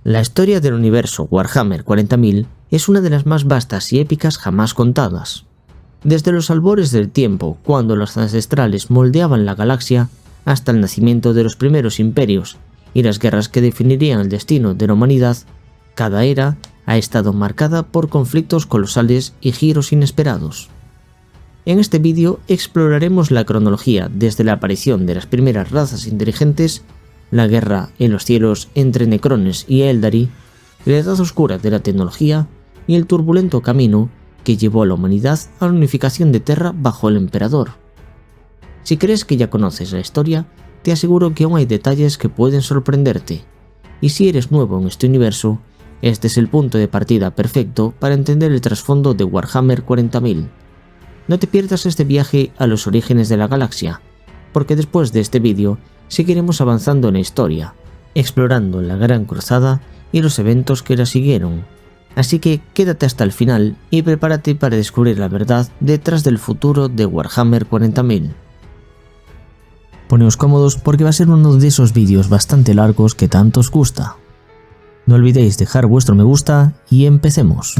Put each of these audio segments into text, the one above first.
La historia del universo Warhammer 40.000 es una de las más vastas y épicas jamás contadas. Desde los albores del tiempo, cuando los ancestrales moldeaban la galaxia, hasta el nacimiento de los primeros imperios y las guerras que definirían el destino de la humanidad, cada era ha estado marcada por conflictos colosales y giros inesperados. En este vídeo exploraremos la cronología desde la aparición de las primeras razas inteligentes, la guerra en los cielos entre Necrones y Eldari, la edad oscura de la tecnología y el turbulento camino que llevó a la humanidad a la unificación de Terra bajo el Emperador. Si crees que ya conoces la historia, te aseguro que aún hay detalles que pueden sorprenderte, y si eres nuevo en este universo, este es el punto de partida perfecto para entender el trasfondo de Warhammer 40.000. No te pierdas este viaje a los orígenes de la galaxia, porque después de este vídeo seguiremos avanzando en la historia, explorando la Gran Cruzada y los eventos que la siguieron. Así que quédate hasta el final y prepárate para descubrir la verdad detrás del futuro de Warhammer 40.000. Poneos cómodos porque va a ser uno de esos vídeos bastante largos que tanto os gusta. No olvidéis dejar vuestro me gusta y empecemos.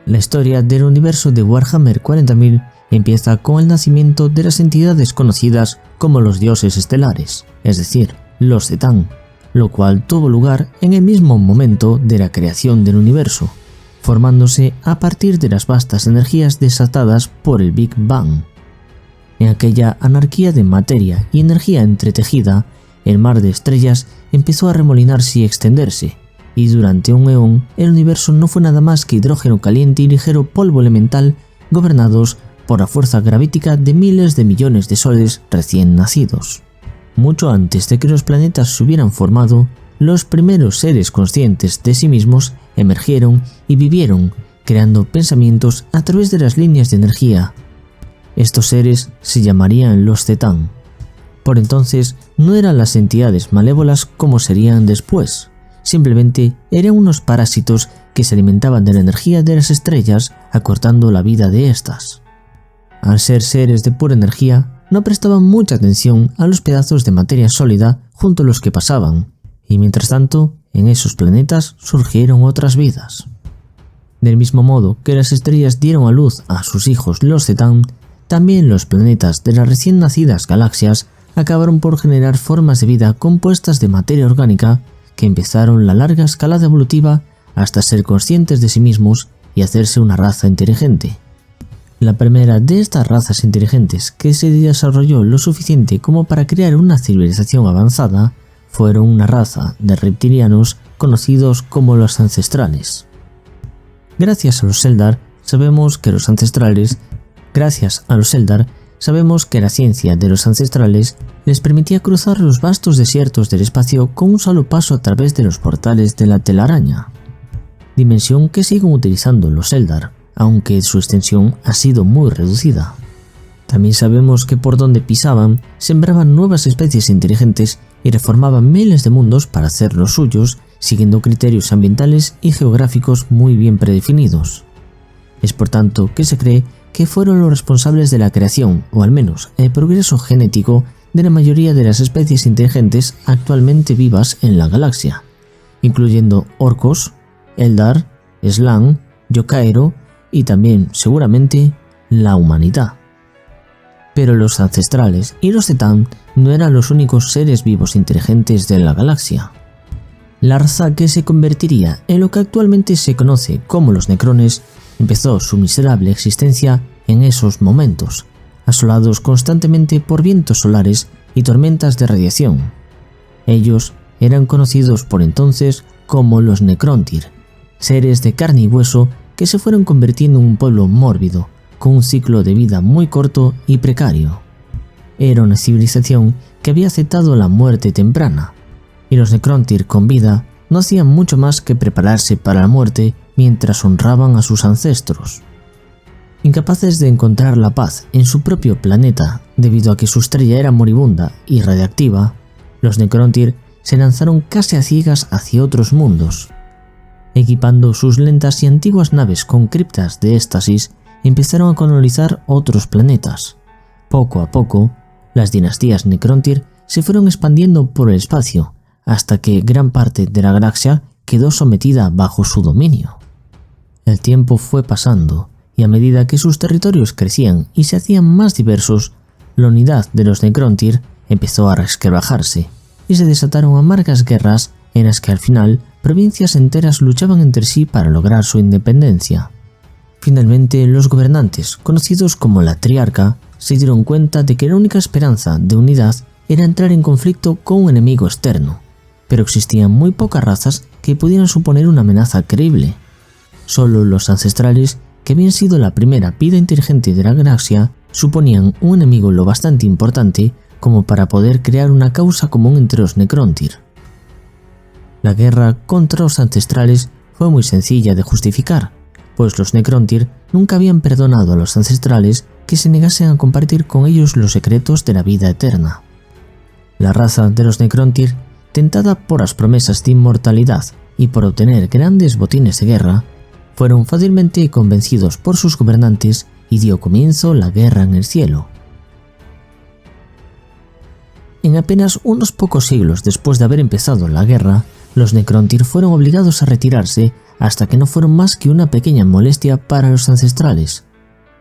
La historia del universo de Warhammer 40.000 empieza con el nacimiento de las entidades conocidas como los dioses estelares, es decir, los Zetán, lo cual tuvo lugar en el mismo momento de la creación del universo, formándose a partir de las vastas energías desatadas por el Big Bang. En aquella anarquía de materia y energía entretejida, el mar de estrellas empezó a remolinarse y extenderse, y durante un eón el universo no fue nada más que hidrógeno caliente y ligero polvo elemental gobernados por la fuerza gravítica de miles de millones de soles recién nacidos. Mucho antes de que los planetas se hubieran formado, los primeros seres conscientes de sí mismos emergieron y vivieron, creando pensamientos a través de las líneas de energía. Estos seres se llamarían los Zetán. Por entonces no eran las entidades malévolas como serían después, simplemente eran unos parásitos que se alimentaban de la energía de las estrellas, acortando la vida de estas. Al ser seres de pura energía, no prestaban mucha atención a los pedazos de materia sólida junto a los que pasaban, y mientras tanto, en esos planetas surgieron otras vidas. Del mismo modo que las estrellas dieron a luz a sus hijos los Zetán, también los planetas de las recién nacidas galaxias acabaron por generar formas de vida compuestas de materia orgánica que empezaron la larga escalada evolutiva hasta ser conscientes de sí mismos y hacerse una raza inteligente. La primera de estas razas inteligentes que se desarrolló lo suficiente como para crear una civilización avanzada fueron una raza de reptilianos conocidos como los ancestrales. Gracias a los Eldar sabemos que la ciencia de los ancestrales les permitía cruzar los vastos desiertos del espacio con un solo paso a través de los portales de la telaraña, dimensión que siguen utilizando los Eldar, aunque su extensión ha sido muy reducida. También sabemos que por donde pisaban sembraban nuevas especies inteligentes y reformaban miles de mundos para hacer los suyos, siguiendo criterios ambientales y geográficos muy bien predefinidos. Es por tanto que se cree que fueron los responsables de la creación, o al menos el progreso genético, de la mayoría de las especies inteligentes actualmente vivas en la galaxia, incluyendo orcos, Eldar, Slann, Yokaero y también, seguramente, la humanidad. Pero los ancestrales y los Zetán no eran los únicos seres vivos inteligentes de la galaxia. La raza que se convertiría en lo que actualmente se conoce como los Necrones empezó su miserable existencia en esos momentos, asolados constantemente por vientos solares y tormentas de radiación. Ellos eran conocidos por entonces como los Necrontyr, seres de carne y hueso que se fueron convirtiendo en un pueblo mórbido, con un ciclo de vida muy corto y precario. Era una civilización que había aceptado la muerte temprana, y los Necrontyr con vida no hacían mucho más que prepararse para la muerte mientras honraban a sus ancestros. Incapaces de encontrar la paz en su propio planeta debido a que su estrella era moribunda y radiactiva, los Necrontyr se lanzaron casi a ciegas hacia otros mundos. Equipando sus lentas y antiguas naves con criptas de éxtasis, empezaron a colonizar otros planetas. Poco a poco, las dinastías Necrontyr se fueron expandiendo por el espacio, hasta que gran parte de la galaxia quedó sometida bajo su dominio. El tiempo fue pasando, y a medida que sus territorios crecían y se hacían más diversos, la unidad de los Necrontyr empezó a resquebrajarse, y se desataron amargas guerras en las que al final provincias enteras luchaban entre sí para lograr su independencia. Finalmente, los gobernantes, conocidos como la Triarca, se dieron cuenta de que la única esperanza de unidad era entrar en conflicto con un enemigo externo, pero existían muy pocas razas que pudieran suponer una amenaza creíble. Solo los ancestrales, que habían sido la primera vida inteligente de la galaxia, suponían un enemigo lo bastante importante como para poder crear una causa común entre los Necrontyr. La guerra contra los ancestrales fue muy sencilla de justificar, pues los Necrontyr nunca habían perdonado a los ancestrales que se negasen a compartir con ellos los secretos de la vida eterna. La raza de los Necrontyr, tentada por las promesas de inmortalidad y por obtener grandes botines de guerra, fueron fácilmente convencidos por sus gobernantes y dio comienzo la guerra en el cielo. En apenas unos pocos siglos después de haber empezado la guerra, los Necrontyr fueron obligados a retirarse hasta que no fueron más que una pequeña molestia para los ancestrales,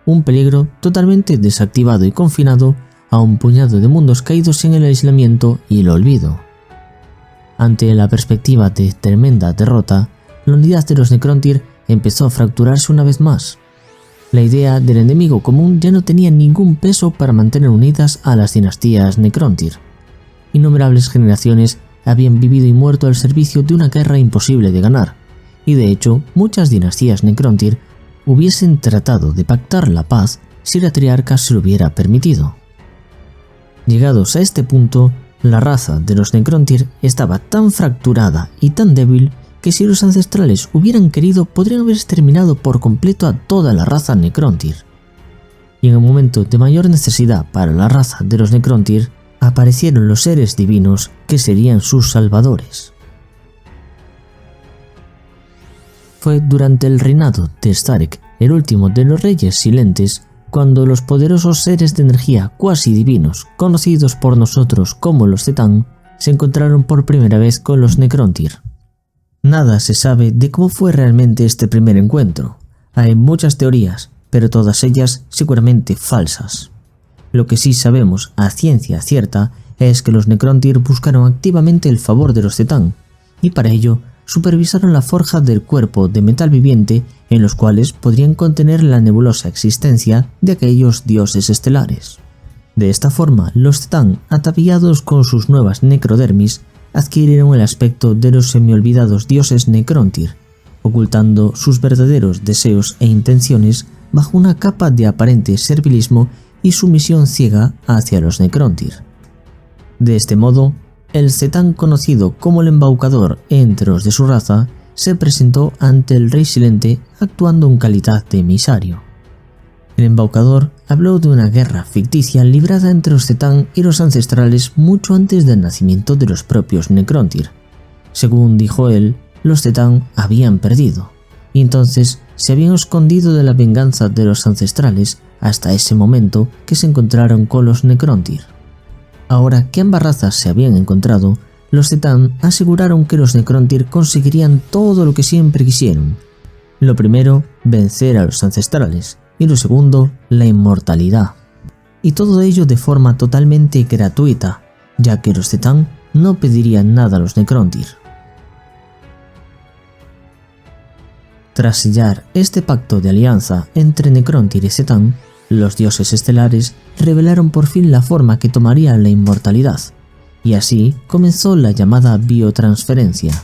un peligro totalmente desactivado y confinado a un puñado de mundos caídos en el aislamiento y el olvido. Ante la perspectiva de tremenda derrota, la unidad de los Necrontyr empezó a fracturarse una vez más. La idea del enemigo común ya no tenía ningún peso para mantener unidas a las dinastías Necrontyr. Innumerables generaciones habían vivido y muerto al servicio de una guerra imposible de ganar, y de hecho muchas dinastías Necrontyr hubiesen tratado de pactar la paz si la Triarca se lo hubiera permitido. Llegados a este punto, la raza de los Necrontyr estaba tan fracturada y tan débil que si los ancestrales hubieran querido podrían haber exterminado por completo a toda la raza Necrontyr. Y en el momento de mayor necesidad para la raza de los Necrontyr, aparecieron los seres divinos que serían sus salvadores. Fue durante el reinado de Starek, el último de los reyes silentes, cuando los poderosos seres de energía cuasi divinos, conocidos por nosotros como los Titán, se encontraron por primera vez con los Necrontyr. Nada se sabe de cómo fue realmente este primer encuentro. Hay muchas teorías, pero todas ellas seguramente falsas. Lo que sí sabemos a ciencia cierta es que los Necrontyr buscaron activamente el favor de los Titán, y para ello supervisaron la forja del cuerpo de metal viviente en los cuales podrían contener la nebulosa existencia de aquellos dioses estelares. De esta forma, los Titán, ataviados con sus nuevas necrodermis, adquirieron el aspecto de los semiolvidados dioses Necrontyr, ocultando sus verdaderos deseos e intenciones bajo una capa de aparente servilismo y sumisión ciega hacia los Necrontyr. De este modo, el Titán conocido como el Embaucador entre los de su raza se presentó ante el Rey Silente actuando en calidad de emisario. El Embaucador habló de una guerra ficticia librada entre los Titán y los ancestrales mucho antes del nacimiento de los propios Necrontyr. Según dijo él, los Titán habían perdido, y entonces se habían escondido de la venganza de los ancestrales hasta ese momento que se encontraron con los Necrontyr. Ahora que ambas razas se habían encontrado, los Titán aseguraron que los Necrontyr conseguirían todo lo que siempre quisieron. Lo primero, vencer a los ancestrales, y lo segundo, la inmortalidad. Y todo ello de forma totalmente gratuita, ya que los Titán no pedirían nada a los Necrontyr. Tras sellar este pacto de alianza entre Necrontyr y Titán, los dioses estelares revelaron por fin la forma que tomaría la inmortalidad, y así comenzó la llamada biotransferencia.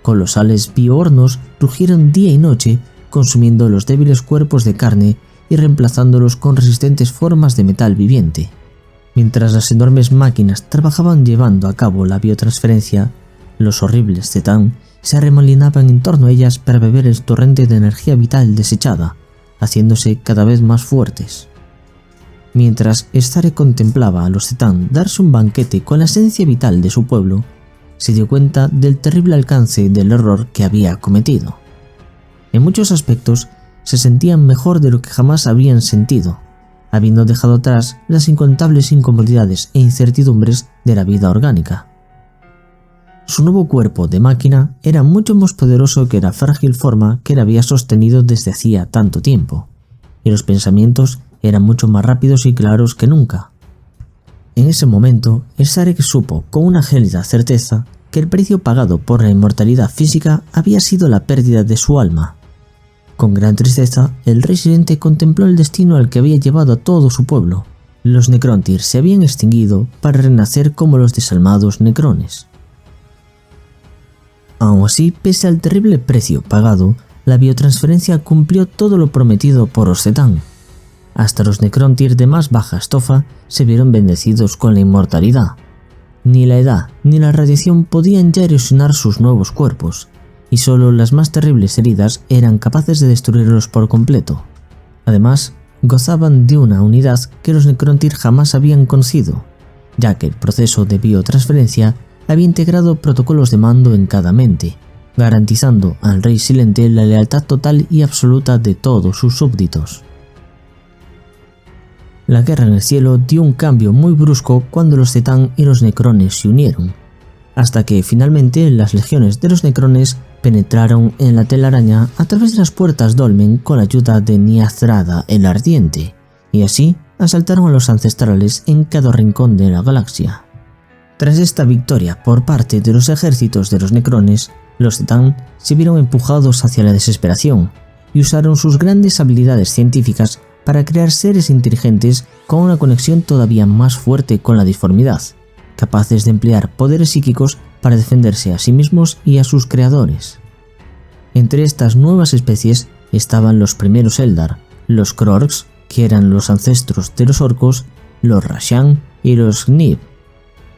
Colosales biohornos rugieron día y noche, consumiendo los débiles cuerpos de carne y reemplazándolos con resistentes formas de metal viviente. Mientras las enormes máquinas trabajaban llevando a cabo la biotransferencia, los horribles Titán se arremolinaban en torno a ellas para beber el torrente de energía vital desechada, haciéndose cada vez más fuertes. Mientras Starek contemplaba a los Titán darse un banquete con la esencia vital de su pueblo, se dio cuenta del terrible alcance del error que había cometido. En muchos aspectos se sentían mejor de lo que jamás habían sentido, habiendo dejado atrás las incontables incomodidades e incertidumbres de la vida orgánica. su nuevo cuerpo de máquina era mucho más poderoso que la frágil forma que la había sostenido desde hacía tanto tiempo, y los pensamientos eran mucho más rápidos y claros que nunca. En ese momento, el Sarek supo con una gélida certeza que el precio pagado por la inmortalidad física había sido la pérdida de su alma. Con gran tristeza, el rey silente contempló el destino al que había llevado a todo su pueblo. Los Necrontyr se habían extinguido para renacer como los desalmados Necrones. Aun así, pese al terrible precio pagado, la biotransferencia cumplió todo lo prometido por Oscetan. Hasta los Necrontyr de más baja estofa se vieron bendecidos con la inmortalidad. Ni la edad ni la radiación podían ya erosionar sus nuevos cuerpos, y solo las más terribles heridas eran capaces de destruirlos por completo. Además, gozaban de una unidad que los Necrontyr jamás habían conocido, ya que el proceso de biotransferencia había integrado protocolos de mando en cada mente, garantizando al Rey Silente la lealtad total y absoluta de todos sus súbditos. La guerra en el cielo dio un cambio muy brusco cuando los Cetán y los Necrones se unieron, hasta que finalmente las legiones de los Necrones penetraron en la telaraña a través de las puertas Dolmen con la ayuda de Niazrada el Ardiente, y así asaltaron a los ancestrales en cada rincón de la galaxia. Tras esta victoria por parte de los ejércitos de los Necrones, los Cetán se vieron empujados hacia la desesperación y usaron sus grandes habilidades científicas para crear seres inteligentes con una conexión todavía más fuerte con la disformidad, capaces de emplear poderes psíquicos para defenderse a sí mismos y a sus creadores. Entre estas nuevas especies estaban los primeros Eldar, los Kroorks, que eran los ancestros de los orcos, los Rashan y los Gnib.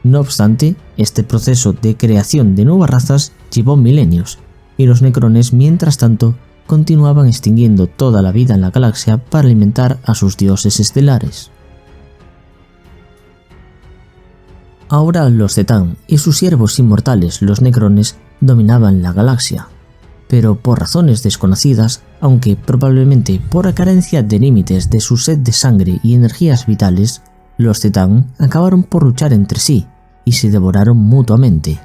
No obstante, este proceso de creación de nuevas razas llevó milenios, y los Necrones, mientras tanto, continuaban extinguiendo toda la vida en la galaxia para alimentar a sus dioses estelares. Ahora los Cetán y sus siervos inmortales, los Necrones, dominaban la galaxia, pero por razones desconocidas, aunque probablemente por la carencia de límites de su sed de sangre y energías vitales, los Cetán acabaron por luchar entre sí y se devoraron mutuamente.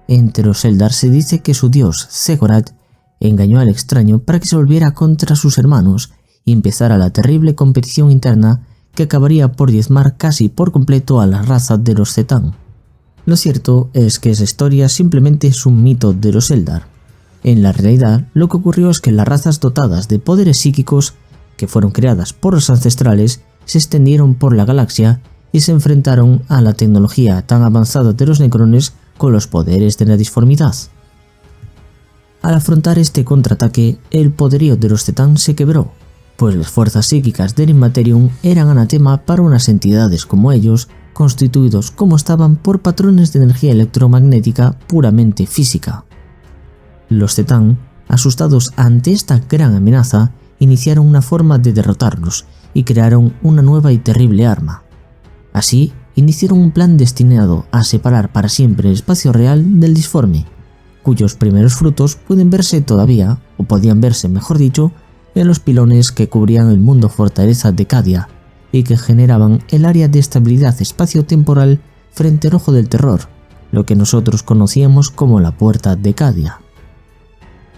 Entre los Eldar se dice que su dios, Zegorat, engañó al extraño para que se volviera contra sus hermanos y empezara la terrible competición interna que acabaría por diezmar casi por completo a la raza de los Cetán. Lo cierto es que esa historia simplemente es un mito de los Eldar. En la realidad, lo que ocurrió es que las razas dotadas de poderes psíquicos, que fueron creadas por los ancestrales, se extendieron por la galaxia y se enfrentaron a la tecnología tan avanzada de los Necrones con los poderes de la disformidad. Al afrontar este contraataque, el poderío de los Cetán se quebró, pues las fuerzas psíquicas del Immaterium eran anatema para unas entidades como ellos, constituidos como estaban por patrones de energía electromagnética puramente física. Los Cetán, asustados ante esta gran amenaza, iniciaron una forma de derrotarlos y crearon una nueva y terrible arma. Así, iniciaron un plan destinado a separar para siempre el espacio real del disforme, cuyos primeros frutos pueden verse todavía, o podían verse mejor dicho, en los pilones que cubrían el mundo fortaleza de Cadia y que generaban el área de estabilidad espacio-temporal frente al ojo del terror, lo que nosotros conocíamos como la puerta de Cadia.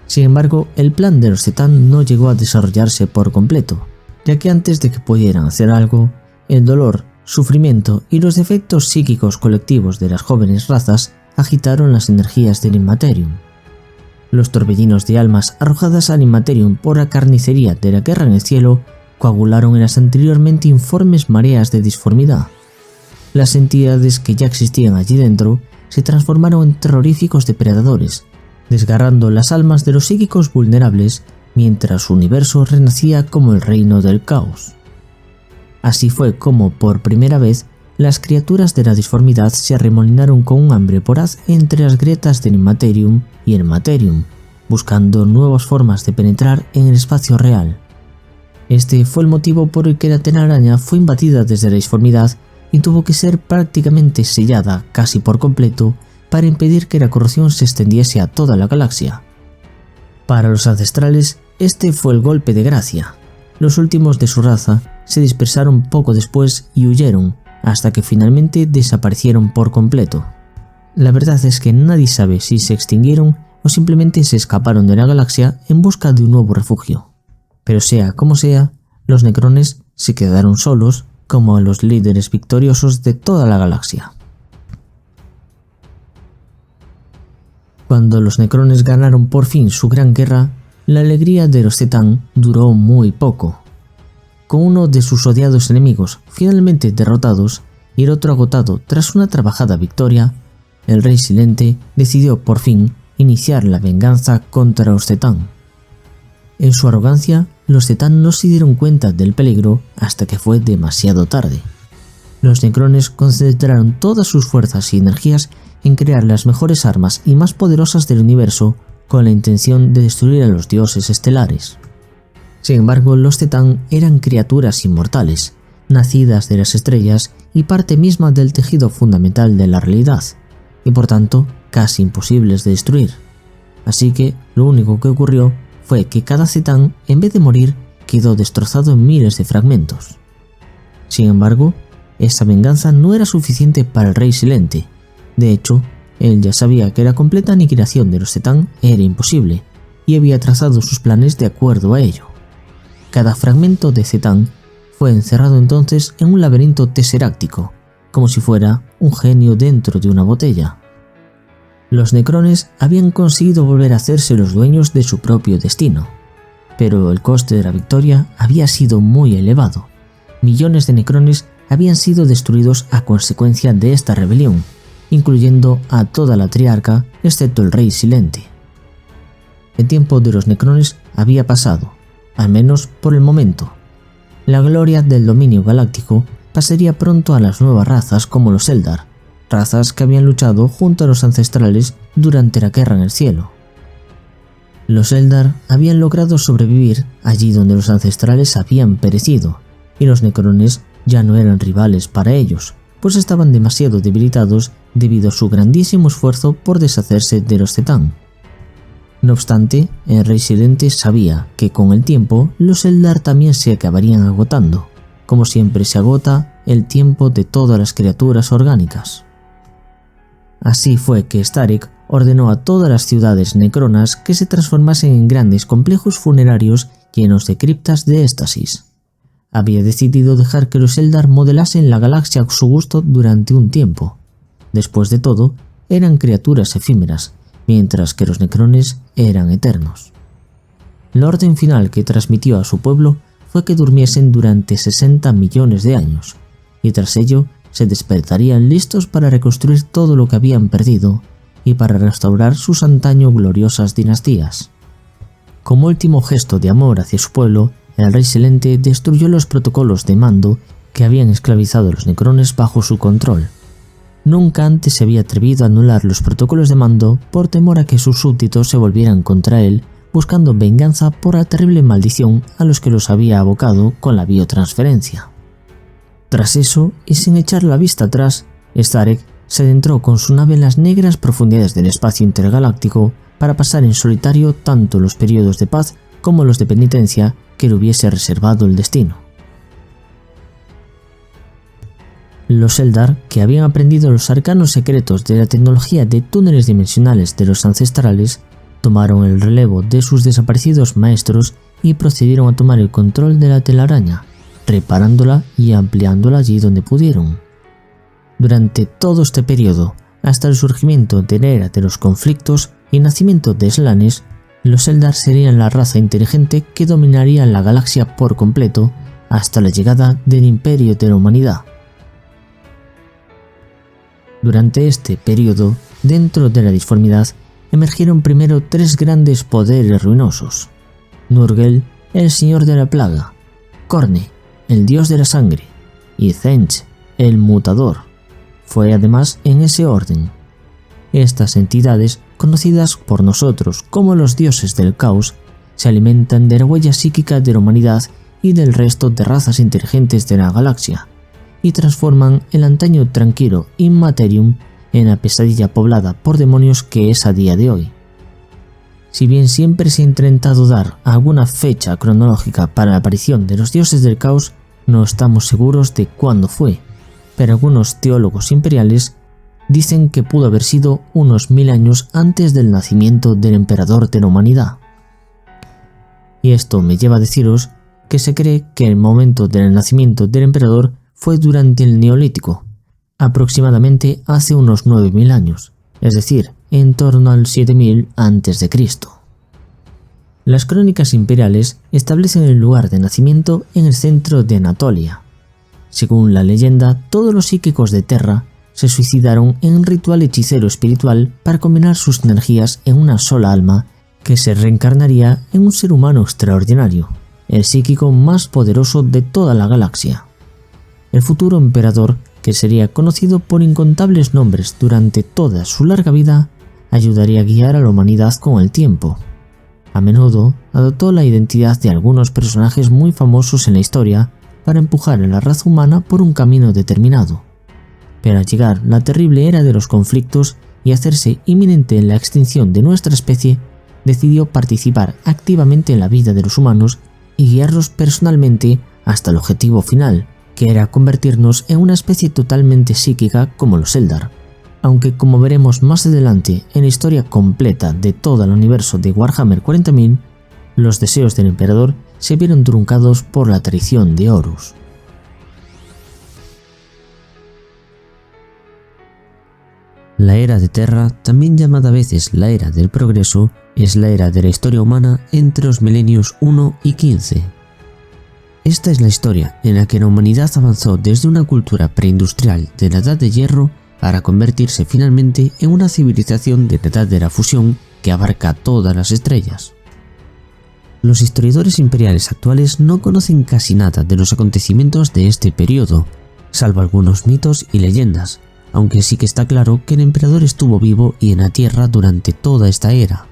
Sin embargo, el plan de los Cetán no llegó a desarrollarse por completo, ya que antes de que pudieran hacer algo, el dolor, sufrimiento y los defectos psíquicos colectivos de las jóvenes razas agitaron las energías del Immaterium. Los torbellinos de almas arrojadas al Immaterium por la carnicería de la guerra en el cielo coagularon en las anteriormente informes mareas de disformidad. Las entidades que ya existían allí dentro se transformaron en terroríficos depredadores, desgarrando las almas de los psíquicos vulnerables mientras su universo renacía como el reino del caos. Así fue como, por primera vez, las criaturas de la disformidad se arremolinaron con un hambre voraz entre las grietas del Immaterium y el Materium, buscando nuevas formas de penetrar en el espacio real. Este fue el motivo por el que la telaraña fue invadida desde la disformidad y tuvo que ser prácticamente sellada casi por completo para impedir que la corrosión se extendiese a toda la galaxia. Para los ancestrales, este fue el golpe de gracia. Los últimos de su raza se dispersaron poco después y huyeron, hasta que finalmente desaparecieron por completo. la verdad es que nadie sabe si se extinguieron o simplemente se escaparon de la galaxia en busca de un nuevo refugio. Pero sea como sea, los Necrones se quedaron solos como los líderes victoriosos de toda la galaxia. Cuando los Necrones ganaron por fin su gran guerra, la alegría de los Titán duró muy poco. Con uno de sus odiados enemigos finalmente derrotados y el otro agotado tras una trabajada victoria, el Rey Silente decidió por fin iniciar la venganza contra los Titán. En su arrogancia, los Titán no se dieron cuenta del peligro hasta que fue demasiado tarde. Los Necrones concentraron todas sus fuerzas y energías en crear las mejores armas y más poderosas del universo con la intención de destruir a los dioses estelares. Sin embargo, los Titán eran criaturas inmortales, nacidas de las estrellas y parte misma del tejido fundamental de la realidad, y por tanto casi imposibles de destruir. Así que lo único que ocurrió fue que cada Titán, en vez de morir, quedó destrozado en miles de fragmentos. Sin embargo, esa venganza no era suficiente para el Rey Silente. De hecho, él ya sabía que la completa aniquilación de los Titán era imposible, y había trazado sus planes de acuerdo a ello. Cada fragmento de Titán fue encerrado entonces en un laberinto teseráctico, como si fuera un genio dentro de una botella. Los Necrones habían conseguido volver a hacerse los dueños de su propio destino, pero el coste de la victoria había sido muy elevado. Millones de Necrones habían sido destruidos a consecuencia de esta rebelión, incluyendo a toda la Triarca excepto el Rey Silente. El tiempo de los Necrones había pasado, al menos por el momento. La gloria del dominio galáctico pasaría pronto a las nuevas razas como los Eldar, razas que habían luchado junto a los ancestrales durante la guerra en el cielo. Los Eldar habían logrado sobrevivir allí donde los ancestrales habían perecido, y los Necrones ya no eran rivales para ellos, pues estaban demasiado debilitados debido a su grandísimo esfuerzo por deshacerse de los Titán. No obstante, el Rey Silente sabía que con el tiempo los Eldar también se acabarían agotando, como siempre se agota el tiempo de todas las criaturas orgánicas. Así fue que Starrick ordenó a todas las ciudades necronas que se transformasen en grandes complejos funerarios llenos de criptas de éxtasis. Había decidido dejar que los Eldar modelasen la galaxia a su gusto durante un tiempo. Después de todo, eran criaturas efímeras, mientras que los Necrones eran eternos. La orden final que transmitió a su pueblo fue que durmiesen durante 60 millones de años, y tras ello se despertarían listos para reconstruir todo lo que habían perdido y para restaurar sus antaño gloriosas dinastías. Como último gesto de amor hacia su pueblo, el Rey Silente destruyó los protocolos de mando que habían esclavizado a los Necrones bajo su control. Nunca antes se había atrevido a anular los protocolos de mando por temor a que sus súbditos se volvieran contra él, buscando venganza por la terrible maldición a los que los había abocado con la biotransferencia. Tras eso, y sin echar la vista atrás, Starrick se adentró con su nave en las negras profundidades del espacio intergaláctico para pasar en solitario tanto los periodos de paz como los de penitencia que le hubiese reservado el destino. Los Eldar, que habían aprendido los arcanos secretos de la tecnología de túneles dimensionales de los ancestrales, tomaron el relevo de sus desaparecidos maestros y procedieron a tomar el control de la telaraña, reparándola y ampliándola allí donde pudieron. Durante todo este periodo, hasta el surgimiento de la era de los conflictos y nacimiento de Slanes, los Eldar serían la raza inteligente que dominaría la galaxia por completo hasta la llegada del Imperio de la Humanidad. Durante este periodo, dentro de la disformidad, emergieron primero tres grandes poderes ruinosos: Nurgle, el señor de la plaga; Khorne, el dios de la sangre; y Thench, el mutador. Fue además en ese orden. Estas entidades, conocidas por nosotros como los dioses del caos, se alimentan de la huella psíquica de la humanidad y del resto de razas inteligentes de la galaxia, y transforman el antaño tranquilo Immaterium en la pesadilla poblada por demonios que es a día de hoy. Si bien siempre se ha intentado dar alguna fecha cronológica para la aparición de los dioses del caos, no estamos seguros de cuándo fue, pero algunos teólogos imperiales dicen que pudo haber sido unos 1000 años antes del nacimiento del emperador de la humanidad. Y esto me lleva a deciros que se cree que el momento del nacimiento del emperador fue durante el Neolítico, aproximadamente hace unos 9000 años, es decir, en torno al 7000 a.C. Las crónicas imperiales establecen el lugar de nacimiento en el centro de Anatolia. Según la leyenda, todos los psíquicos de Terra se suicidaron en un ritual hechicero espiritual para combinar sus energías en una sola alma que se reencarnaría en un ser humano extraordinario, el psíquico más poderoso de toda la galaxia. El futuro emperador, que sería conocido por incontables nombres durante toda su larga vida, ayudaría a guiar a la humanidad con el tiempo. A menudo adoptó la identidad de algunos personajes muy famosos en la historia para empujar a la raza humana por un camino determinado. Pero al llegar la terrible era de los conflictos y hacerse inminente la extinción de nuestra especie, decidió participar activamente en la vida de los humanos y guiarlos personalmente hasta el objetivo final, que era convertirnos en una especie totalmente psíquica como los Eldar. Aunque, como veremos más adelante en la historia completa de todo el universo de Warhammer 40.000, los deseos del emperador se vieron truncados por la traición de Horus. La Era de Terra, también llamada a veces la Era del Progreso, es la era de la historia humana entre los milenios 1 y 15. Esta es la historia en la que la humanidad avanzó desde una cultura preindustrial de la Edad de Hierro para convertirse finalmente en una civilización de la Edad de la Fusión que abarca todas las estrellas. Los historiadores imperiales actuales no conocen casi nada de los acontecimientos de este periodo, salvo algunos mitos y leyendas, aunque sí que está claro que el emperador estuvo vivo y en la Tierra durante toda esta era.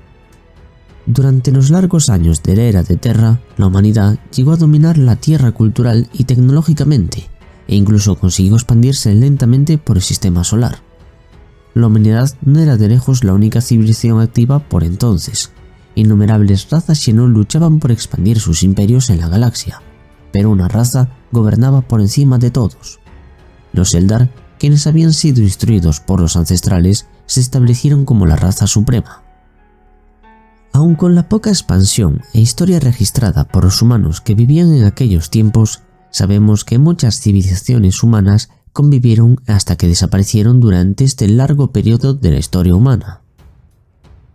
Durante los largos años de la Era de Terra, la humanidad llegó a dominar la Tierra cultural y tecnológicamente, e incluso consiguió expandirse lentamente por el sistema solar. La humanidad no era de lejos la única civilización activa por entonces. Innumerables razas Xenon luchaban por expandir sus imperios en la galaxia, pero una raza gobernaba por encima de todos. Los Eldar, quienes habían sido instruidos por los ancestrales, se establecieron como la raza suprema. Aun con la poca expansión e historia registrada por los humanos que vivían en aquellos tiempos, sabemos que muchas civilizaciones humanas convivieron hasta que desaparecieron durante este largo periodo de la historia humana.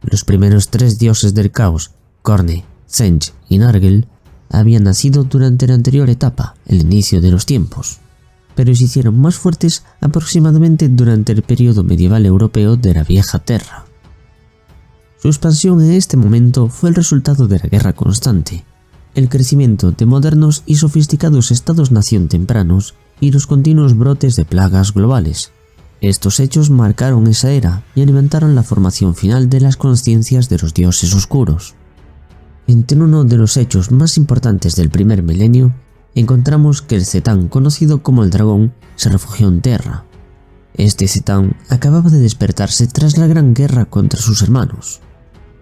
Los primeros 3 dioses del caos, Khorne, Tzench y Nargel, habían nacido durante la anterior etapa, el inicio de los tiempos, pero se hicieron más fuertes aproximadamente durante el periodo medieval europeo de la Vieja Terra. Su expansión en este momento fue el resultado de la guerra constante, el crecimiento de modernos y sofisticados estados-nación tempranos y los continuos brotes de plagas globales. Estos hechos marcaron esa era y alimentaron la formación final de las conciencias de los dioses oscuros. Entre uno de los hechos más importantes del primer milenio, encontramos que el Cetán, conocido como el Dragón, se refugió en Terra. Este Cetán acababa de despertarse tras la gran guerra contra sus hermanos,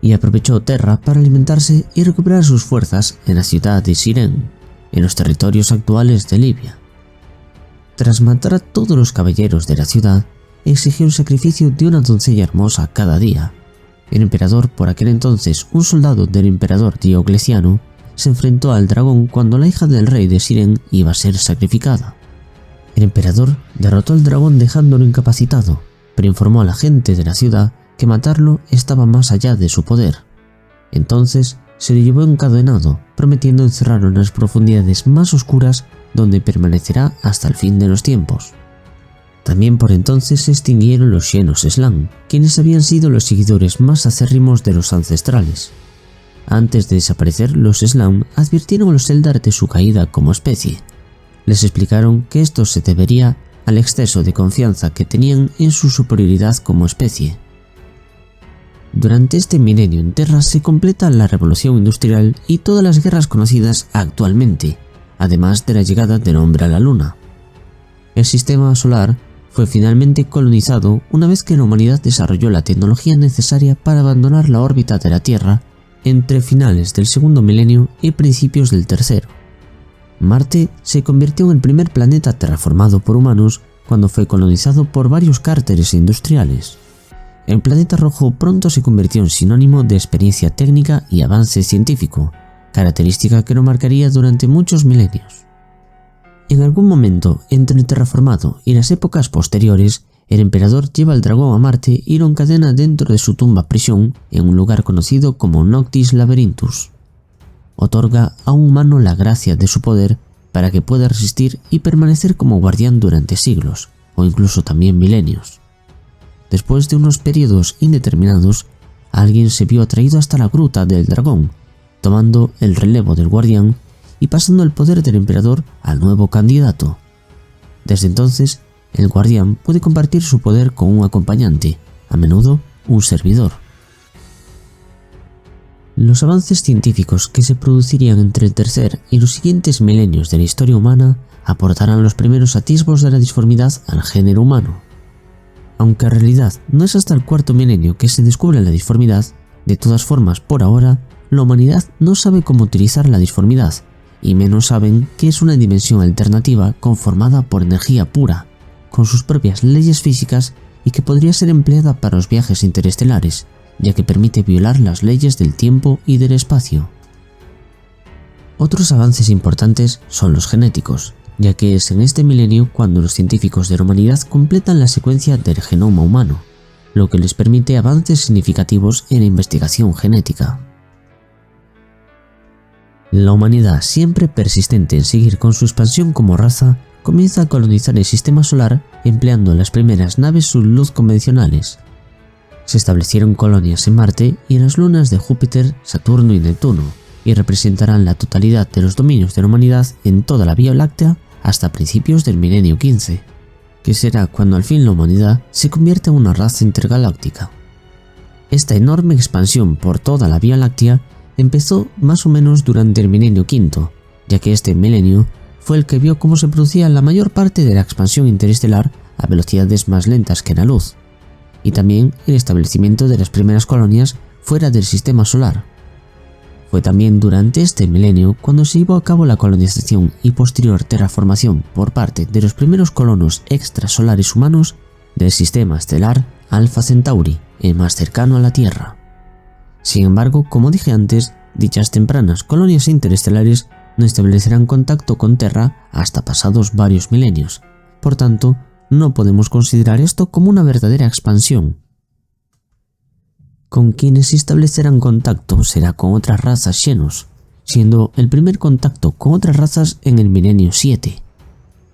y aprovechó Terra para alimentarse y recuperar sus fuerzas en la ciudad de Sirene, en los territorios actuales de Libia. Tras matar a todos los caballeros de la ciudad, exigió el sacrificio de una doncella hermosa cada día. El emperador, por aquel entonces un soldado del emperador Diocleciano, se enfrentó al dragón cuando la hija del rey de Sirene iba a ser sacrificada. El emperador derrotó al dragón dejándolo incapacitado, pero informó a la gente de la ciudad que matarlo estaba más allá de su poder. Entonces se le llevó encadenado, prometiendo encerrarlo en las profundidades más oscuras donde permanecerá hasta el fin de los tiempos. También por entonces se extinguieron los Xenos Slann, quienes habían sido los seguidores más acérrimos de los ancestrales. Antes de desaparecer, los Slann advirtieron a los Eldar de su caída como especie. Les explicaron que esto se debería al exceso de confianza que tenían en su superioridad como especie. Durante este milenio en Terra se completa la revolución industrial y todas las guerras conocidas actualmente, además de la llegada del hombre a la luna. El sistema solar fue finalmente colonizado una vez que la humanidad desarrolló la tecnología necesaria para abandonar la órbita de la Tierra entre finales del segundo milenio y principios del tercero. Marte se convirtió en el primer planeta terraformado por humanos cuando fue colonizado por varios cárteles industriales. El planeta rojo pronto se convirtió en sinónimo de experiencia técnica y avance científico, característica que lo marcaría durante muchos milenios. En algún momento entre el terraformado y las épocas posteriores, el emperador lleva al dragón a Marte y lo encadena dentro de su tumba-prisión en un lugar conocido como Noctis Labyrinthus. Otorga a un humano la gracia de su poder para que pueda resistir y permanecer como guardián durante siglos, o incluso también milenios. Después de unos periodos indeterminados, alguien se vio atraído hasta la gruta del dragón, tomando el relevo del guardián y pasando el poder del emperador al nuevo candidato. Desde entonces, el guardián puede compartir su poder con un acompañante, a menudo un servidor. Los avances científicos que se producirían entre el tercer y los siguientes milenios de la historia humana aportarán los primeros atisbos de la disformidad al género humano. Aunque en realidad no es hasta el cuarto milenio que se descubre la disformidad, de todas formas, por ahora, la humanidad no sabe cómo utilizar la disformidad, y menos saben que es una dimensión alternativa conformada por energía pura, con sus propias leyes físicas y que podría ser empleada para los viajes interestelares, ya que permite violar las leyes del tiempo y del espacio. Otros avances importantes son los genéticos, ya que es en este milenio cuando los científicos de la humanidad completan la secuencia del genoma humano, lo que les permite avances significativos en la investigación genética. La humanidad, siempre persistente en seguir con su expansión como raza, comienza a colonizar el sistema solar empleando las primeras naves subluz convencionales. Se establecieron colonias en Marte y en las lunas de Júpiter, Saturno y Neptuno, y representarán la totalidad de los dominios de la humanidad en toda la Vía Láctea hasta principios del milenio 15, que será cuando al fin la humanidad se convierta en una raza intergaláctica. Esta enorme expansión por toda la Vía Láctea empezó más o menos durante el milenio V, ya que este milenio fue el que vio cómo se producía la mayor parte de la expansión interestelar a velocidades más lentas que la luz, y también el establecimiento de las primeras colonias fuera del sistema solar. Fue también durante este milenio cuando se llevó a cabo la colonización y posterior terraformación por parte de los primeros colonos extrasolares humanos del sistema estelar Alpha Centauri, el más cercano a la Tierra. Sin embargo, como dije antes, dichas tempranas colonias interestelares no establecerán contacto con Terra hasta pasados varios milenios, por tanto, no podemos considerar esto como una verdadera expansión. Con quienes establecerán contacto será con otras razas Xenos, siendo el primer contacto con otras razas en el milenio 7.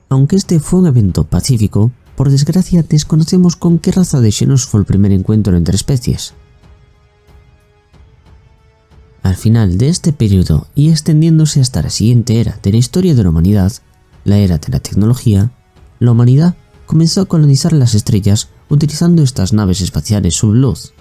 Aunque este fue un evento pacífico, por desgracia desconocemos con qué raza de Xenos fue el primer encuentro entre especies. Al final de este periodo y extendiéndose hasta la siguiente era de la historia de la humanidad, la era de la tecnología, la humanidad comenzó a colonizar las estrellas utilizando estas naves espaciales subluz.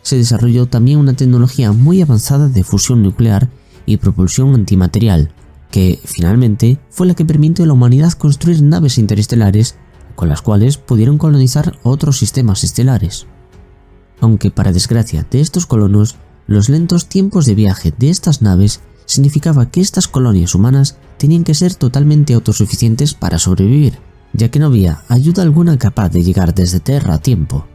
Se desarrolló también una tecnología muy avanzada de fusión nuclear y propulsión antimaterial, que finalmente fue la que permitió a la humanidad construir naves interestelares con las cuales pudieron colonizar otros sistemas estelares. Aunque para desgracia de estos colonos, los lentos tiempos de viaje de estas naves significaba que estas colonias humanas tenían que ser totalmente autosuficientes para sobrevivir, ya que no había ayuda alguna capaz de llegar desde Terra a tiempo.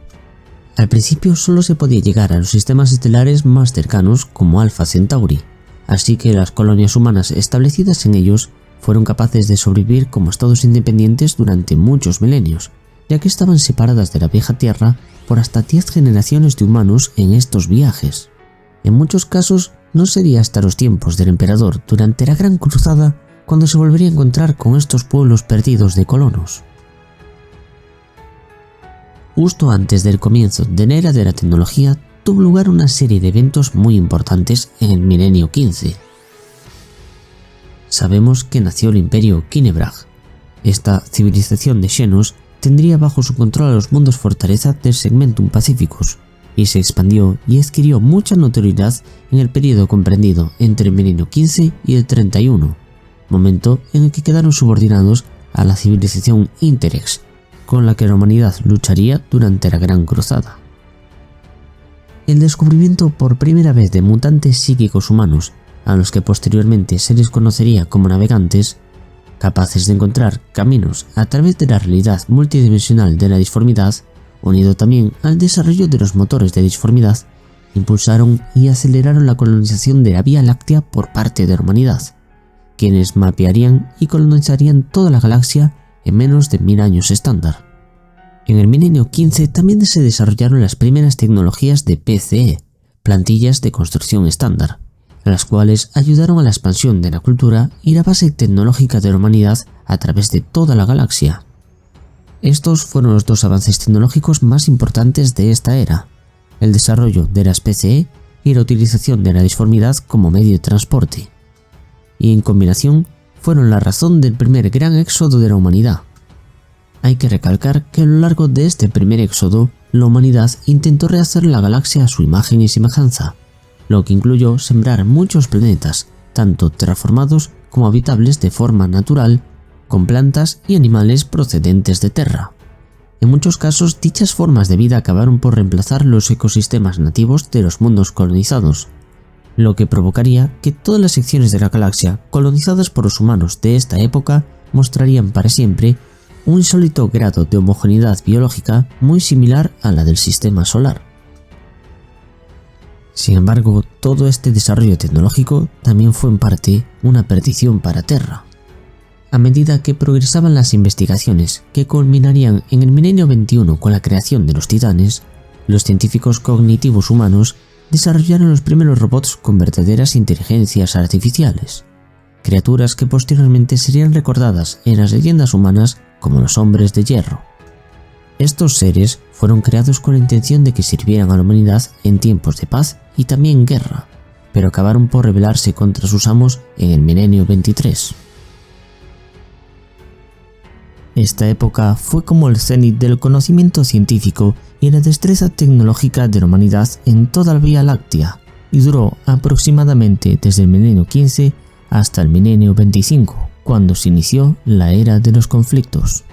Al principio solo se podía llegar a los sistemas estelares más cercanos como Alpha Centauri, así que las colonias humanas establecidas en ellos fueron capaces de sobrevivir como estados independientes durante muchos milenios, ya que estaban separadas de la vieja Tierra por hasta 10 generaciones de humanos en estos viajes. En muchos casos no sería hasta los tiempos del emperador durante la Gran Cruzada cuando se volvería a encontrar con estos pueblos perdidos de colonos. Justo antes del comienzo de la era de la tecnología tuvo lugar una serie de eventos muy importantes en el milenio 15. Sabemos que nació el imperio Kinebrag. Esta civilización de Xenos tendría bajo su control a los mundos fortaleza del Segmentum Pacificus, y se expandió y adquirió mucha notoriedad en el periodo comprendido entre el milenio 15 y el 31, momento en el que quedaron subordinados a la civilización Interex, con la que la humanidad lucharía durante la Gran Cruzada. El descubrimiento por primera vez de mutantes psíquicos humanos, a los que posteriormente se les conocería como navegantes, capaces de encontrar caminos a través de la realidad multidimensional de la disformidad, unido también al desarrollo de los motores de disformidad, impulsaron y aceleraron la colonización de la Vía Láctea por parte de la humanidad, quienes mapearían y colonizarían toda la galaxia en menos de 1000 años estándar. En el milenio 15 también se desarrollaron las primeras tecnologías de PCE, plantillas de construcción estándar, las cuales ayudaron a la expansión de la cultura y la base tecnológica de la humanidad a través de toda la galaxia. Estos fueron los dos avances tecnológicos más importantes de esta era: el desarrollo de las PCE y la utilización de la disformidad como medio de transporte. Y en combinación fueron la razón del primer gran éxodo de la humanidad. Hay que recalcar que a lo largo de este primer éxodo, la humanidad intentó rehacer la galaxia a su imagen y semejanza, lo que incluyó sembrar muchos planetas, tanto terraformados como habitables de forma natural, con plantas y animales procedentes de Terra. En muchos casos, dichas formas de vida acabaron por reemplazar los ecosistemas nativos de los mundos colonizados, lo que provocaría que todas las secciones de la galaxia colonizadas por los humanos de esta época mostrarían para siempre un insólito grado de homogeneidad biológica muy similar a la del sistema solar. Sin embargo, todo este desarrollo tecnológico también fue en parte una perdición para Terra. A medida que progresaban las investigaciones que culminarían en el milenio 21 con la creación de los titanes, los científicos cognitivos humanos desarrollaron los primeros robots con verdaderas inteligencias artificiales, criaturas que posteriormente serían recordadas en las leyendas humanas como los hombres de hierro. Estos seres fueron creados con la intención de que sirvieran a la humanidad en tiempos de paz y también guerra, pero acabaron por rebelarse contra sus amos en el milenio 23. Esta época fue como el cenit del conocimiento científico y la destreza tecnológica de la humanidad en toda la Vía Láctea, y duró aproximadamente desde el milenio 15 hasta el milenio 25, cuando se inició la era de los conflictos.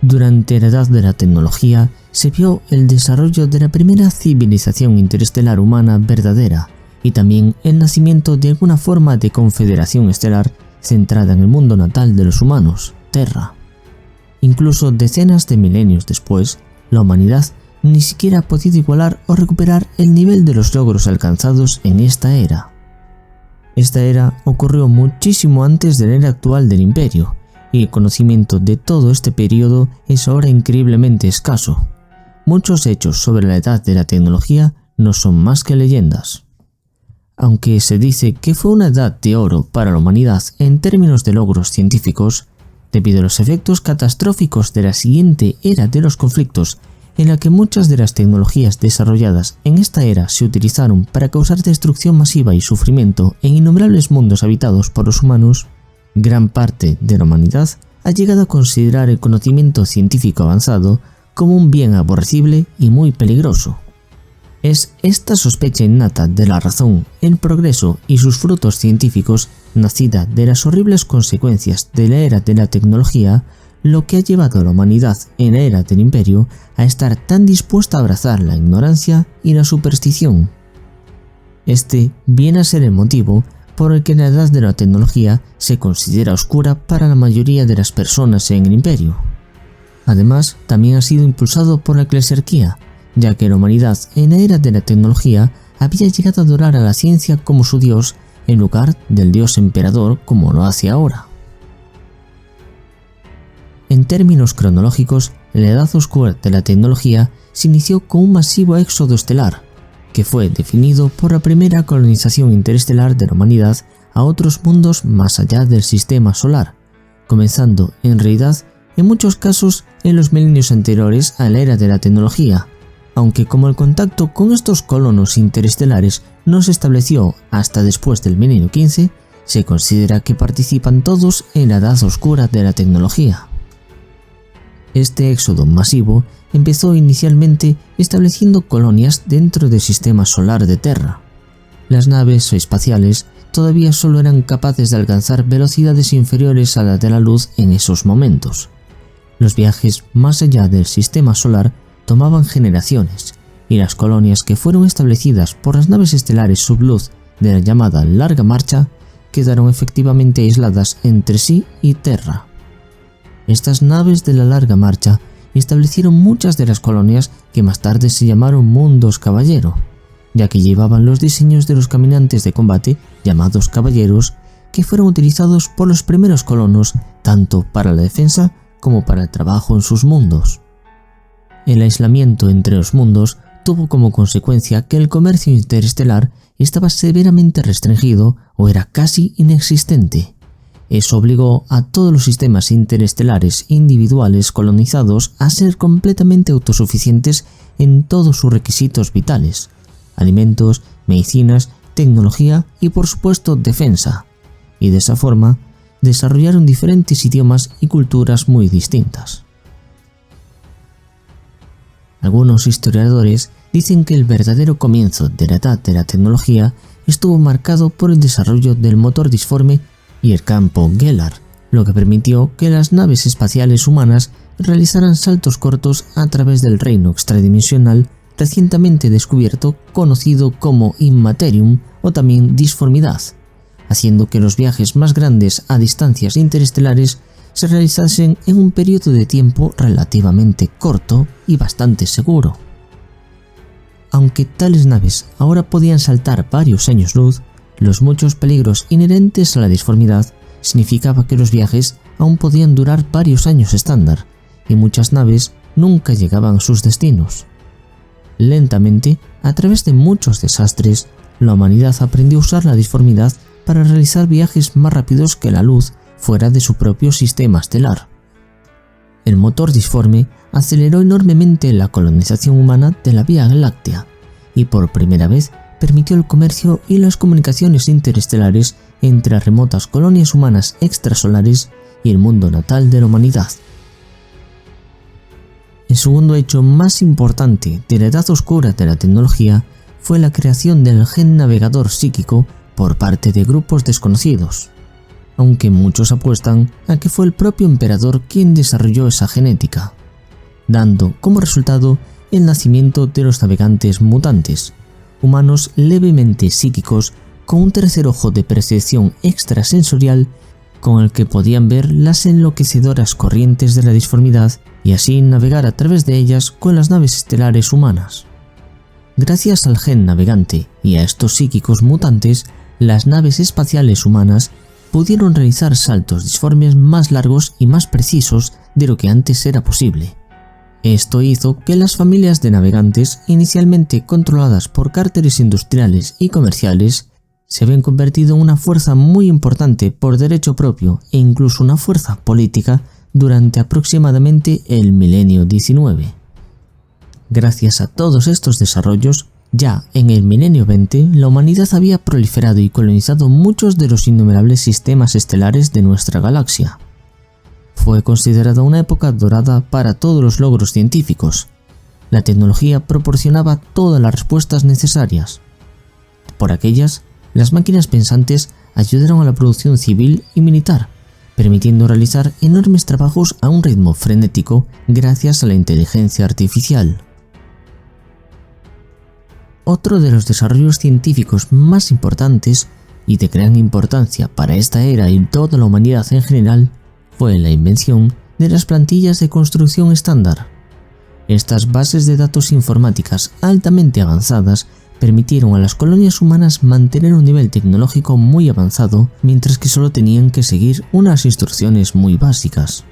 Durante la edad de la tecnología se vio el desarrollo de la primera civilización interestelar humana verdadera y también el nacimiento de alguna forma de confederación estelar centrada en el mundo natal de los humanos, Terra. Incluso decenas de milenios después, la humanidad ni siquiera ha podido igualar o recuperar el nivel de los logros alcanzados en esta era. Esta era ocurrió muchísimo antes de la era actual del Imperio, y el conocimiento de todo este periodo es ahora increíblemente escaso. Muchos hechos sobre la edad de la tecnología no son más que leyendas. Aunque se dice que fue una edad de oro para la humanidad en términos de logros científicos, debido a los efectos catastróficos de la siguiente era de los conflictos, en la que muchas de las tecnologías desarrolladas en esta era se utilizaron para causar destrucción masiva y sufrimiento en innumerables mundos habitados por los humanos, gran parte de la humanidad ha llegado a considerar el conocimiento científico avanzado como un bien aborrecible y muy peligroso. Es esta sospecha innata de la razón, el progreso y sus frutos científicos, nacida de las horribles consecuencias de la era de la tecnología, lo que ha llevado a la humanidad en la era del Imperio a estar tan dispuesta a abrazar la ignorancia y la superstición. Este viene a ser el motivo por el que la edad de la tecnología se considera oscura para la mayoría de las personas en el Imperio. Además, también ha sido impulsado por la eclesiarquía, ya que la humanidad en la era de la tecnología había llegado a adorar a la ciencia como su dios en lugar del dios emperador como lo hace ahora. En términos cronológicos, la edad oscura de la tecnología se inició con un masivo éxodo estelar, que fue definido por la primera colonización interestelar de la humanidad a otros mundos más allá del sistema solar, comenzando en realidad en muchos casos en los milenios anteriores a la era de la tecnología, aunque como el contacto con estos colonos interestelares no se estableció hasta después del milenio 15, se considera que participan todos en la edad oscura de la tecnología. Este éxodo masivo empezó inicialmente estableciendo colonias dentro del sistema solar de Terra. Las naves espaciales todavía solo eran capaces de alcanzar velocidades inferiores a las de la luz en esos momentos. Los viajes más allá del sistema solar tomaban generaciones, y las colonias que fueron establecidas por las naves estelares subluz de la llamada Larga Marcha quedaron efectivamente aisladas entre sí y Terra. Estas naves de la larga marcha establecieron muchas de las colonias que más tarde se llamaron Mundos Caballero, ya que llevaban los diseños de los caminantes de combate llamados caballeros, que fueron utilizados por los primeros colonos tanto para la defensa como para el trabajo en sus mundos. El aislamiento entre los mundos tuvo como consecuencia que el comercio interestelar estaba severamente restringido o era casi inexistente. Eso obligó a todos los sistemas interestelares individuales colonizados a ser completamente autosuficientes en todos sus requisitos vitales: alimentos, medicinas, tecnología y por supuesto defensa, y de esa forma desarrollaron diferentes idiomas y culturas muy distintas. Algunos historiadores dicen que el verdadero comienzo de la edad de la tecnología estuvo marcado por el desarrollo del motor disforme y el campo Gellar, lo que permitió que las naves espaciales humanas realizaran saltos cortos a través del reino extradimensional recientemente descubierto, conocido como Immaterium o también disformidad, haciendo que los viajes más grandes a distancias interestelares se realizasen en un periodo de tiempo relativamente corto y bastante seguro. Aunque tales naves ahora podían saltar varios años luz, los muchos peligros inherentes a la disformidad significaba que los viajes aún podían durar varios años estándar, y muchas naves nunca llegaban a sus destinos. Lentamente, a través de muchos desastres, la humanidad aprendió a usar la disformidad para realizar viajes más rápidos que la luz fuera de su propio sistema estelar. El motor disforme aceleró enormemente la colonización humana de la Vía Láctea, y por primera vez permitió el comercio y las comunicaciones interestelares entre las remotas colonias humanas extrasolares y el mundo natal de la humanidad. El segundo hecho más importante de la edad oscura de la tecnología fue la creación del gen navegador psíquico por parte de grupos desconocidos, aunque muchos apuestan a que fue el propio emperador quien desarrolló esa genética, dando como resultado el nacimiento de los navegantes mutantes, humanos levemente psíquicos con un tercer ojo de percepción extrasensorial con el que podían ver las enloquecedoras corrientes de la disformidad y así navegar a través de ellas con las naves estelares humanas. Gracias al gen navegante y a estos psíquicos mutantes, las naves espaciales humanas pudieron realizar saltos disformes más largos y más precisos de lo que antes era posible. Esto hizo que las familias de navegantes, inicialmente controladas por cárteles industriales y comerciales, se habían convertido en una fuerza muy importante por derecho propio e incluso una fuerza política durante aproximadamente el milenio XIX. Gracias a todos estos desarrollos, ya en el milenio XX, la humanidad había proliferado y colonizado muchos de los innumerables sistemas estelares de nuestra galaxia. Fue considerada una época dorada para todos los logros científicos. La tecnología proporcionaba todas las respuestas necesarias. Por aquellas, las máquinas pensantes ayudaron a la producción civil y militar, permitiendo realizar enormes trabajos a un ritmo frenético gracias a la inteligencia artificial. Otro de los desarrollos científicos más importantes y de gran importancia para esta era y toda la humanidad en general fue la invención de las plantillas de construcción estándar. Estas bases de datos informáticas altamente avanzadas permitieron a las colonias humanas mantener un nivel tecnológico muy avanzado mientras que solo tenían que seguir unas instrucciones muy básicas.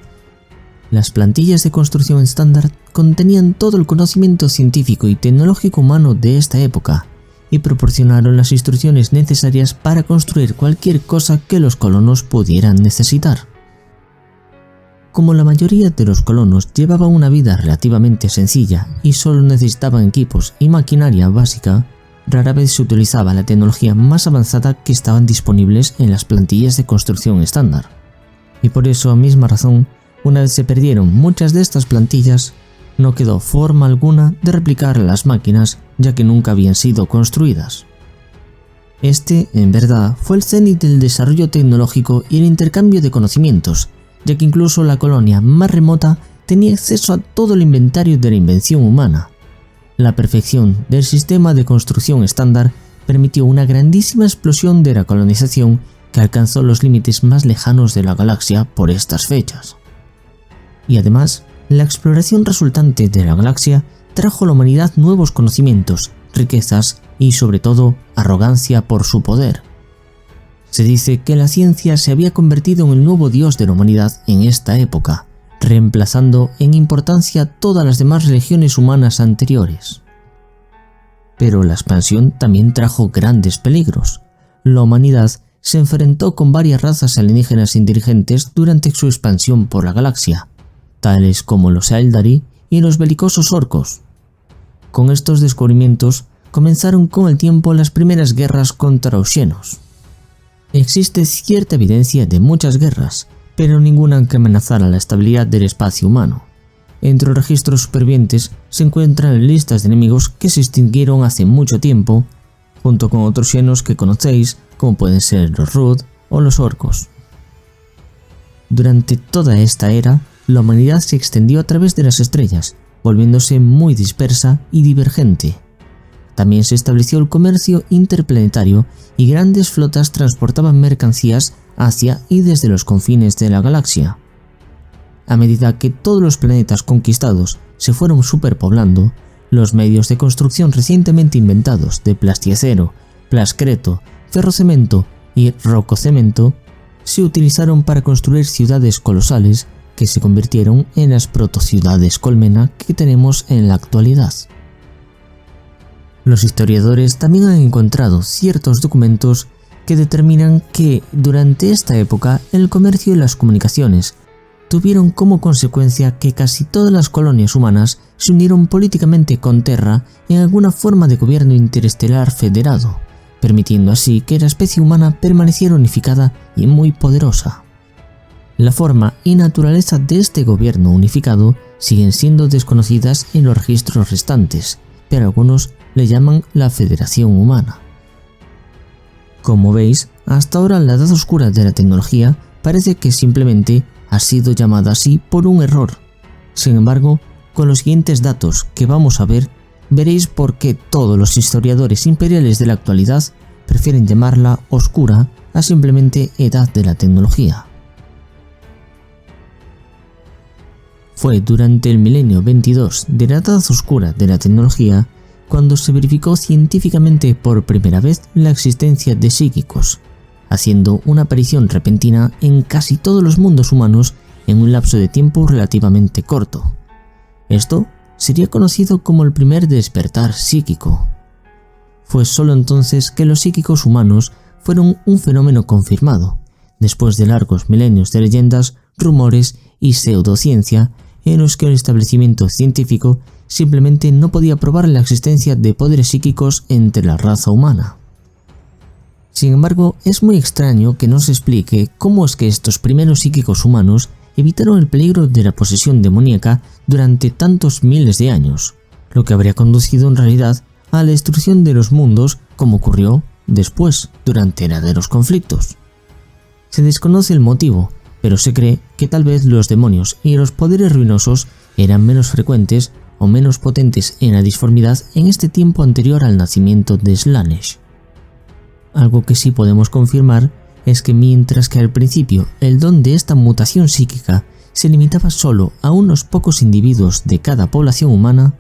Las plantillas de construcción estándar contenían todo el conocimiento científico y tecnológico humano de esta época y proporcionaron las instrucciones necesarias para construir cualquier cosa que los colonos pudieran necesitar. Como la mayoría de los colonos llevaban una vida relativamente sencilla y solo necesitaban equipos y maquinaria básica, rara vez se utilizaba la tecnología más avanzada que estaban disponibles en las plantillas de construcción estándar. Y por eso, a misma razón, una vez se perdieron muchas de estas plantillas, no quedó forma alguna de replicar las máquinas, ya que nunca habían sido construidas. Este, en verdad, fue el cenit del desarrollo tecnológico y el intercambio de conocimientos, ya que incluso la colonia más remota tenía acceso a todo el inventario de la invención humana. La perfección del sistema de construcción estándar permitió una grandísima explosión de la colonización que alcanzó los límites más lejanos de la galaxia por estas fechas. Y además, la exploración resultante de la galaxia trajo a la humanidad nuevos conocimientos, riquezas y sobre todo arrogancia por su poder. Se dice que la ciencia se había convertido en el nuevo dios de la humanidad en esta época, reemplazando en importancia todas las demás religiones humanas anteriores. Pero la expansión también trajo grandes peligros. La humanidad se enfrentó con varias razas alienígenas inteligentes durante su expansión por la galaxia, tales como los Aeldari y los belicosos orcos. Con estos descubrimientos comenzaron con el tiempo las primeras guerras contra los Xenos. Existe cierta evidencia de muchas guerras, pero ninguna que amenazara la estabilidad del espacio humano. Entre los registros supervivientes se encuentran listas de enemigos que se extinguieron hace mucho tiempo, junto con otros Xenos que conocéis, como pueden ser los Rudd o los orcos. Durante toda esta era, la humanidad se extendió a través de las estrellas, volviéndose muy dispersa y divergente. También se estableció el comercio interplanetario y grandes flotas transportaban mercancías hacia y desde los confines de la galaxia. A medida que todos los planetas conquistados se fueron superpoblando, los medios de construcción recientemente inventados de plastiacero, plascreto, ferrocemento y rococemento se utilizaron para construir ciudades colosales que se convirtieron en las protociudades colmena que tenemos en la actualidad. Los historiadores también han encontrado ciertos documentos que determinan que durante esta época el comercio y las comunicaciones tuvieron como consecuencia que casi todas las colonias humanas se unieron políticamente con Terra en alguna forma de gobierno interestelar federado, permitiendo así que la especie humana permaneciera unificada y muy poderosa. La forma y naturaleza de este gobierno unificado siguen siendo desconocidas en los registros restantes, pero algunos le llaman la Federación Humana. Como veis, hasta ahora la Edad Oscura de la tecnología parece que simplemente ha sido llamada así por un error. Sin embargo, con los siguientes datos que vamos a ver, veréis por qué todos los historiadores imperiales de la actualidad prefieren llamarla oscura a simplemente Edad de la Tecnología. Fue durante el milenio 22 de la Edad Oscura de la Tecnología cuando se verificó científicamente por primera vez la existencia de psíquicos, haciendo una aparición repentina en casi todos los mundos humanos en un lapso de tiempo relativamente corto. Esto sería conocido como el primer despertar psíquico. Fue solo entonces que los psíquicos humanos fueron un fenómeno confirmado, después de largos milenios de leyendas, rumores y pseudociencia en los que el establecimiento científico simplemente no podía probar la existencia de poderes psíquicos entre la raza humana. Sin embargo, es muy extraño que no se explique cómo es que estos primeros psíquicos humanos evitaron el peligro de la posesión demoníaca durante tantos miles de años, lo que habría conducido en realidad a la destrucción de los mundos como ocurrió después, durante verdaderos conflictos. Se desconoce el motivo, pero se cree que tal vez los demonios y los poderes ruinosos eran menos frecuentes o menos potentes en la disformidad en este tiempo anterior al nacimiento de Slaanesh. Algo que sí podemos confirmar es que mientras que al principio el don de esta mutación psíquica se limitaba solo a unos pocos individuos de cada población humana,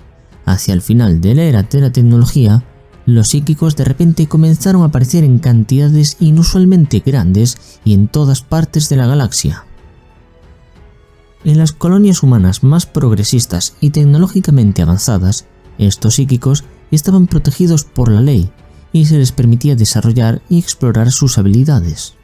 hacia el final de la era de la tecnología, los psíquicos de repente comenzaron a aparecer en cantidades inusualmente grandes y en todas partes de la galaxia. En las colonias humanas más progresistas y tecnológicamente avanzadas, estos psíquicos estaban protegidos por la ley y se les permitía desarrollar y explorar sus habilidades.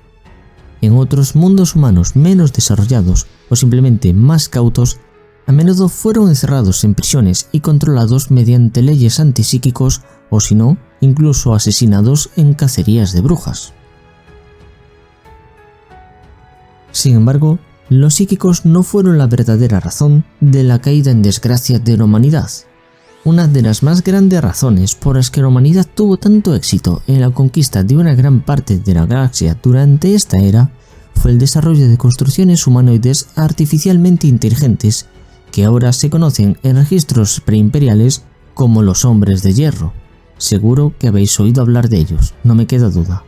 En otros mundos humanos menos desarrollados o simplemente más cautos, a menudo fueron encerrados en prisiones y controlados mediante leyes antipsíquicos o si no, incluso asesinados en cacerías de brujas. Sin embargo, los psíquicos no fueron la verdadera razón de la caída en desgracia de la humanidad. Una de las más grandes razones por las que la humanidad tuvo tanto éxito en la conquista de una gran parte de la galaxia durante esta era fue el desarrollo de construcciones humanoides artificialmente inteligentes que ahora se conocen en registros preimperiales como los hombres de hierro. Seguro que habéis oído hablar de ellos, no me queda duda.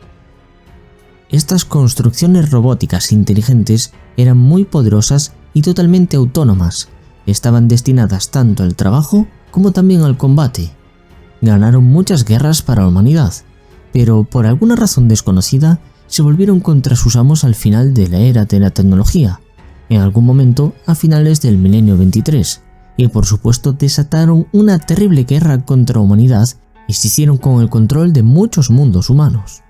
Estas construcciones robóticas inteligentes eran muy poderosas y totalmente autónomas. Estaban destinadas tanto al trabajo como también al combate. Ganaron muchas guerras para la humanidad, pero por alguna razón desconocida se volvieron contra sus amos al final de la era de la tecnología, en algún momento a finales del milenio 23, y por supuesto desataron una terrible guerra contra la humanidad y se hicieron con el control de muchos mundos humanos.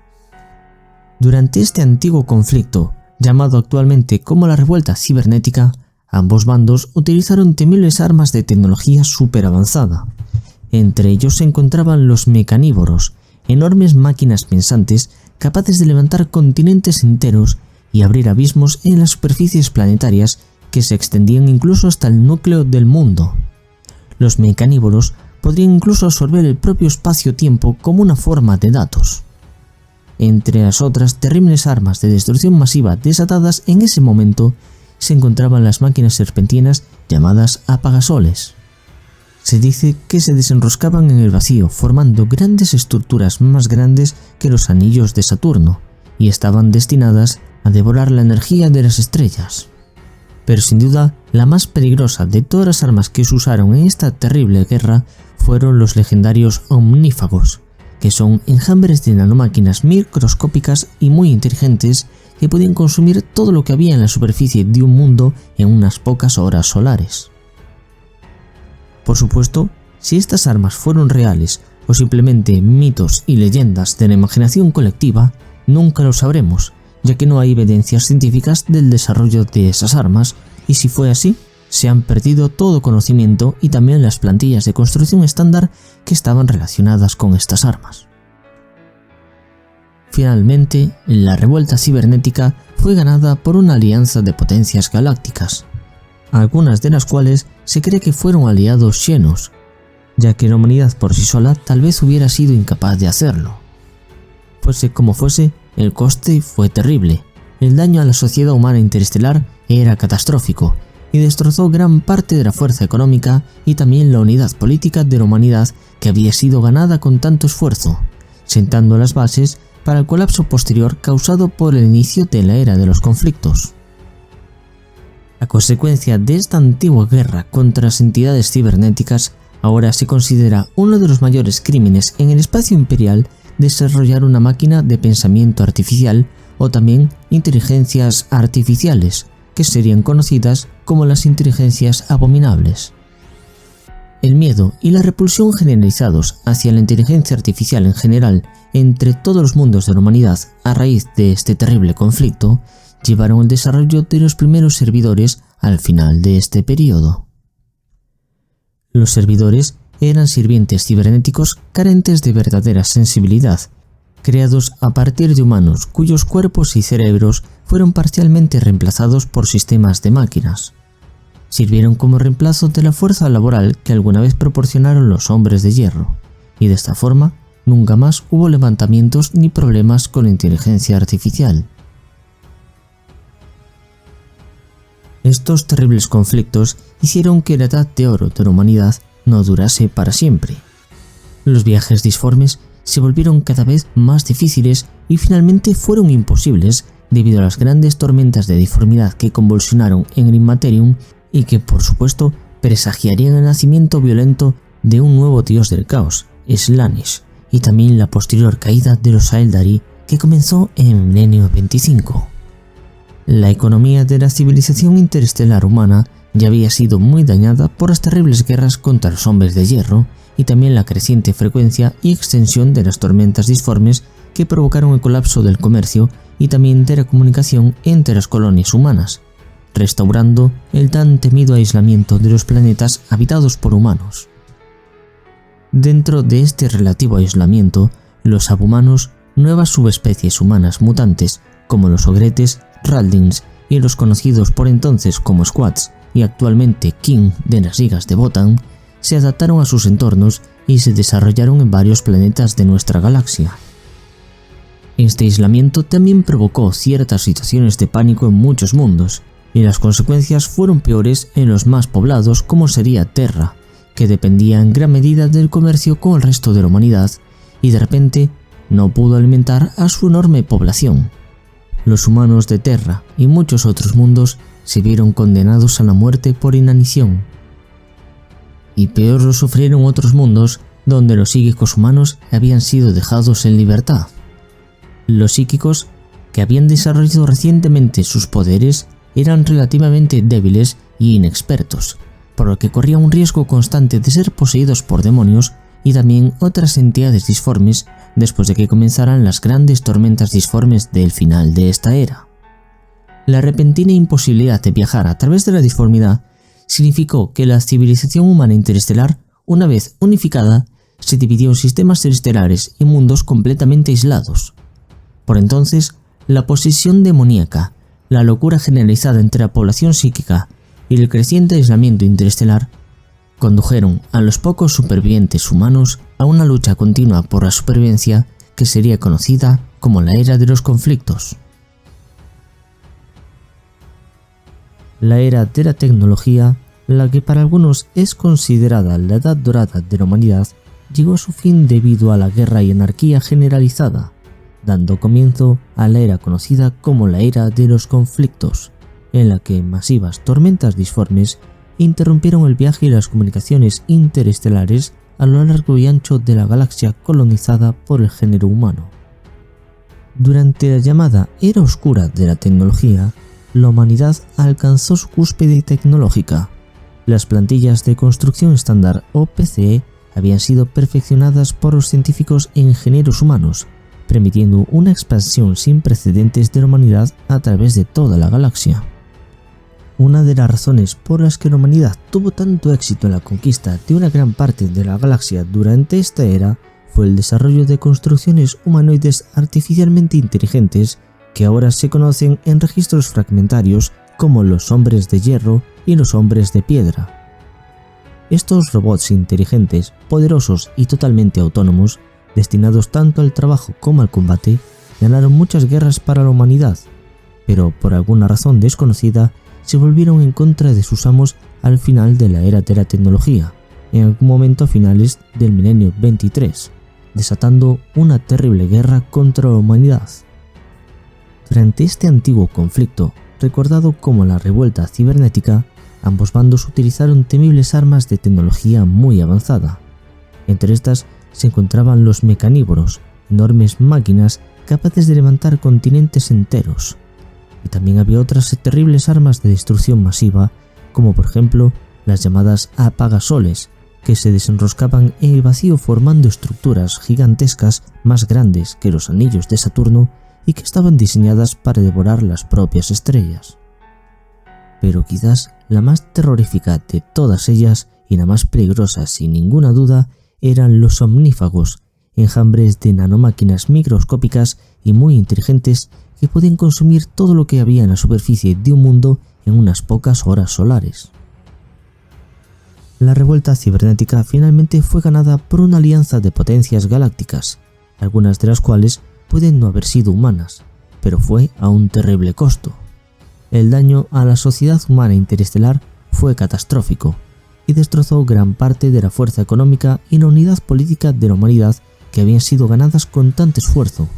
Durante este antiguo conflicto, llamado actualmente como la revuelta cibernética, ambos bandos utilizaron temibles armas de tecnología súper avanzada. Entre ellos se encontraban los mecanívoros, enormes máquinas pensantes capaces de levantar continentes enteros y abrir abismos en las superficies planetarias que se extendían incluso hasta el núcleo del mundo. Los mecanívoros podrían incluso absorber el propio espacio-tiempo como una forma de datos. Entre las otras terribles armas de destrucción masiva desatadas en ese momento se encontraban las máquinas serpentinas llamadas apagasoles. Se dice que se desenroscaban en el vacío formando grandes estructuras más grandes que los anillos de Saturno y estaban destinadas a devorar la energía de las estrellas. Pero sin duda, la más peligrosa de todas las armas que se usaron en esta terrible guerra fueron los legendarios omnífagos, que son enjambres de nanomáquinas microscópicas y muy inteligentes que podían consumir todo lo que había en la superficie de un mundo en unas pocas horas solares. Por supuesto, si estas armas fueron reales o simplemente mitos y leyendas de la imaginación colectiva, nunca lo sabremos, ya que no hay evidencias científicas del desarrollo de esas armas, y si fue así, se han perdido todo conocimiento y también las plantillas de construcción estándar que estaban relacionadas con estas armas. Finalmente, la revuelta cibernética fue ganada por una alianza de potencias galácticas, algunas de las cuales se cree que fueron aliados Xenos, ya que la humanidad por sí sola tal vez hubiera sido incapaz de hacerlo. Fuese como fuese, el coste fue terrible. El daño a la sociedad humana interestelar era catastrófico y destrozó gran parte de la fuerza económica y también la unidad política de la humanidad que había sido ganada con tanto esfuerzo, sentando las bases para el colapso posterior causado por el inicio de la era de los conflictos. A consecuencia de esta antigua guerra contra las entidades cibernéticas, ahora se considera uno de los mayores crímenes en el espacio imperial desarrollar una máquina de pensamiento artificial o también inteligencias artificiales, que serían conocidas como las inteligencias abominables. El miedo y la repulsión generalizados hacia la inteligencia artificial en general entre todos los mundos de la humanidad a raíz de este terrible conflicto llevaron al desarrollo de los primeros servidores al final de este periodo. Los servidores eran sirvientes cibernéticos carentes de verdadera sensibilidad, creados a partir de humanos cuyos cuerpos y cerebros fueron parcialmente reemplazados por sistemas de máquinas. Sirvieron como reemplazo de la fuerza laboral que alguna vez proporcionaron los hombres de hierro, y de esta forma nunca más hubo levantamientos ni problemas con la inteligencia artificial. Estos terribles conflictos hicieron que la edad de oro de la humanidad no durase para siempre. Los viajes disformes se volvieron cada vez más difíciles y finalmente fueron imposibles debido a las grandes tormentas de disformidad que convulsionaron en el Immaterium y que por supuesto presagiarían el nacimiento violento de un nuevo dios del caos, Slaanesh, y también la posterior caída de los Aeldari que comenzó en el milenio 25. La economía de la civilización interestelar humana ya había sido muy dañada por las terribles guerras contra los hombres de hierro y también la creciente frecuencia y extensión de las tormentas disformes que provocaron el colapso del comercio y también de la comunicación entre las colonias humanas, restaurando el tan temido aislamiento de los planetas habitados por humanos. Dentro de este relativo aislamiento, los abhumanos, nuevas subespecies humanas mutantes como los ogretes, raldins y los conocidos por entonces como squats y actualmente king de las ligas de Votann, se adaptaron a sus entornos y se desarrollaron en varios planetas de nuestra galaxia. Este aislamiento también provocó ciertas situaciones de pánico en muchos mundos, y las consecuencias fueron peores en los más poblados como sería Terra, que dependía en gran medida del comercio con el resto de la humanidad y de repente no pudo alimentar a su enorme población. Los humanos de Terra y muchos otros mundos se vieron condenados a la muerte por inanición. Y peor lo sufrieron otros mundos donde los psíquicos humanos habían sido dejados en libertad. Los psíquicos, que habían desarrollado recientemente sus poderes, eran relativamente débiles y inexpertos, por lo que corrían un riesgo constante de ser poseídos por demonios y también otras entidades disformes después de que comenzaran las grandes tormentas disformes del final de esta era. La repentina imposibilidad de viajar a través de la disformidad significó que la civilización humana interestelar, una vez unificada, se dividió en sistemas estelares y mundos completamente aislados. Por entonces, la posesión demoníaca, la locura generalizada entre la población psíquica y el creciente aislamiento interestelar condujeron a los pocos supervivientes humanos a una lucha continua por la supervivencia que sería conocida como la Era de los Conflictos. La Era de la Tecnología, la que para algunos es considerada la edad dorada de la humanidad, llegó a su fin debido a la guerra y anarquía generalizada, dando comienzo a la era conocida como la Era de los Conflictos, en la que masivas tormentas disformes interrumpieron el viaje y las comunicaciones interestelares a lo largo y ancho de la galaxia colonizada por el género humano. Durante la llamada Era Oscura de la Tecnología, la humanidad alcanzó su cúspide tecnológica. Las plantillas de construcción estándar o PCE habían sido perfeccionadas por los científicos e ingenieros humanos, permitiendo una expansión sin precedentes de la humanidad a través de toda la galaxia. Una de las razones por las que la humanidad tuvo tanto éxito en la conquista de una gran parte de la galaxia durante esta era fue el desarrollo de construcciones humanoides artificialmente inteligentes que ahora se conocen en registros fragmentarios como los hombres de hierro y los hombres de piedra. Estos robots inteligentes, poderosos y totalmente autónomos, destinados tanto al trabajo como al combate, ganaron muchas guerras para la humanidad, pero por alguna razón desconocida se volvieron en contra de sus amos al final de la Era de la Tecnología, en algún momento a finales del milenio 23, desatando una terrible guerra contra la humanidad. Durante este antiguo conflicto, recordado como la Revuelta Cibernética, ambos bandos utilizaron temibles armas de tecnología muy avanzada. Entre estas se encontraban los mecanívoros, enormes máquinas capaces de levantar continentes enteros. Y también había otras terribles armas de destrucción masiva, como por ejemplo las llamadas apagasoles, que se desenroscaban en el vacío formando estructuras gigantescas más grandes que los anillos de Saturno y que estaban diseñadas para devorar las propias estrellas. Pero quizás la más terrorífica de todas ellas y la más peligrosa sin ninguna duda eran los omnífagos, enjambres de nanomáquinas microscópicas y muy inteligentes que podían consumir todo lo que había en la superficie de un mundo en unas pocas horas solares. La revuelta cibernética finalmente fue ganada por una alianza de potencias galácticas, algunas de las cuales pueden no haber sido humanas, pero fue a un terrible costo. El daño a la sociedad humana interestelar fue catastrófico y destrozó gran parte de la fuerza económica y la unidad política de la humanidad que habían sido ganadas con tanto esfuerzo,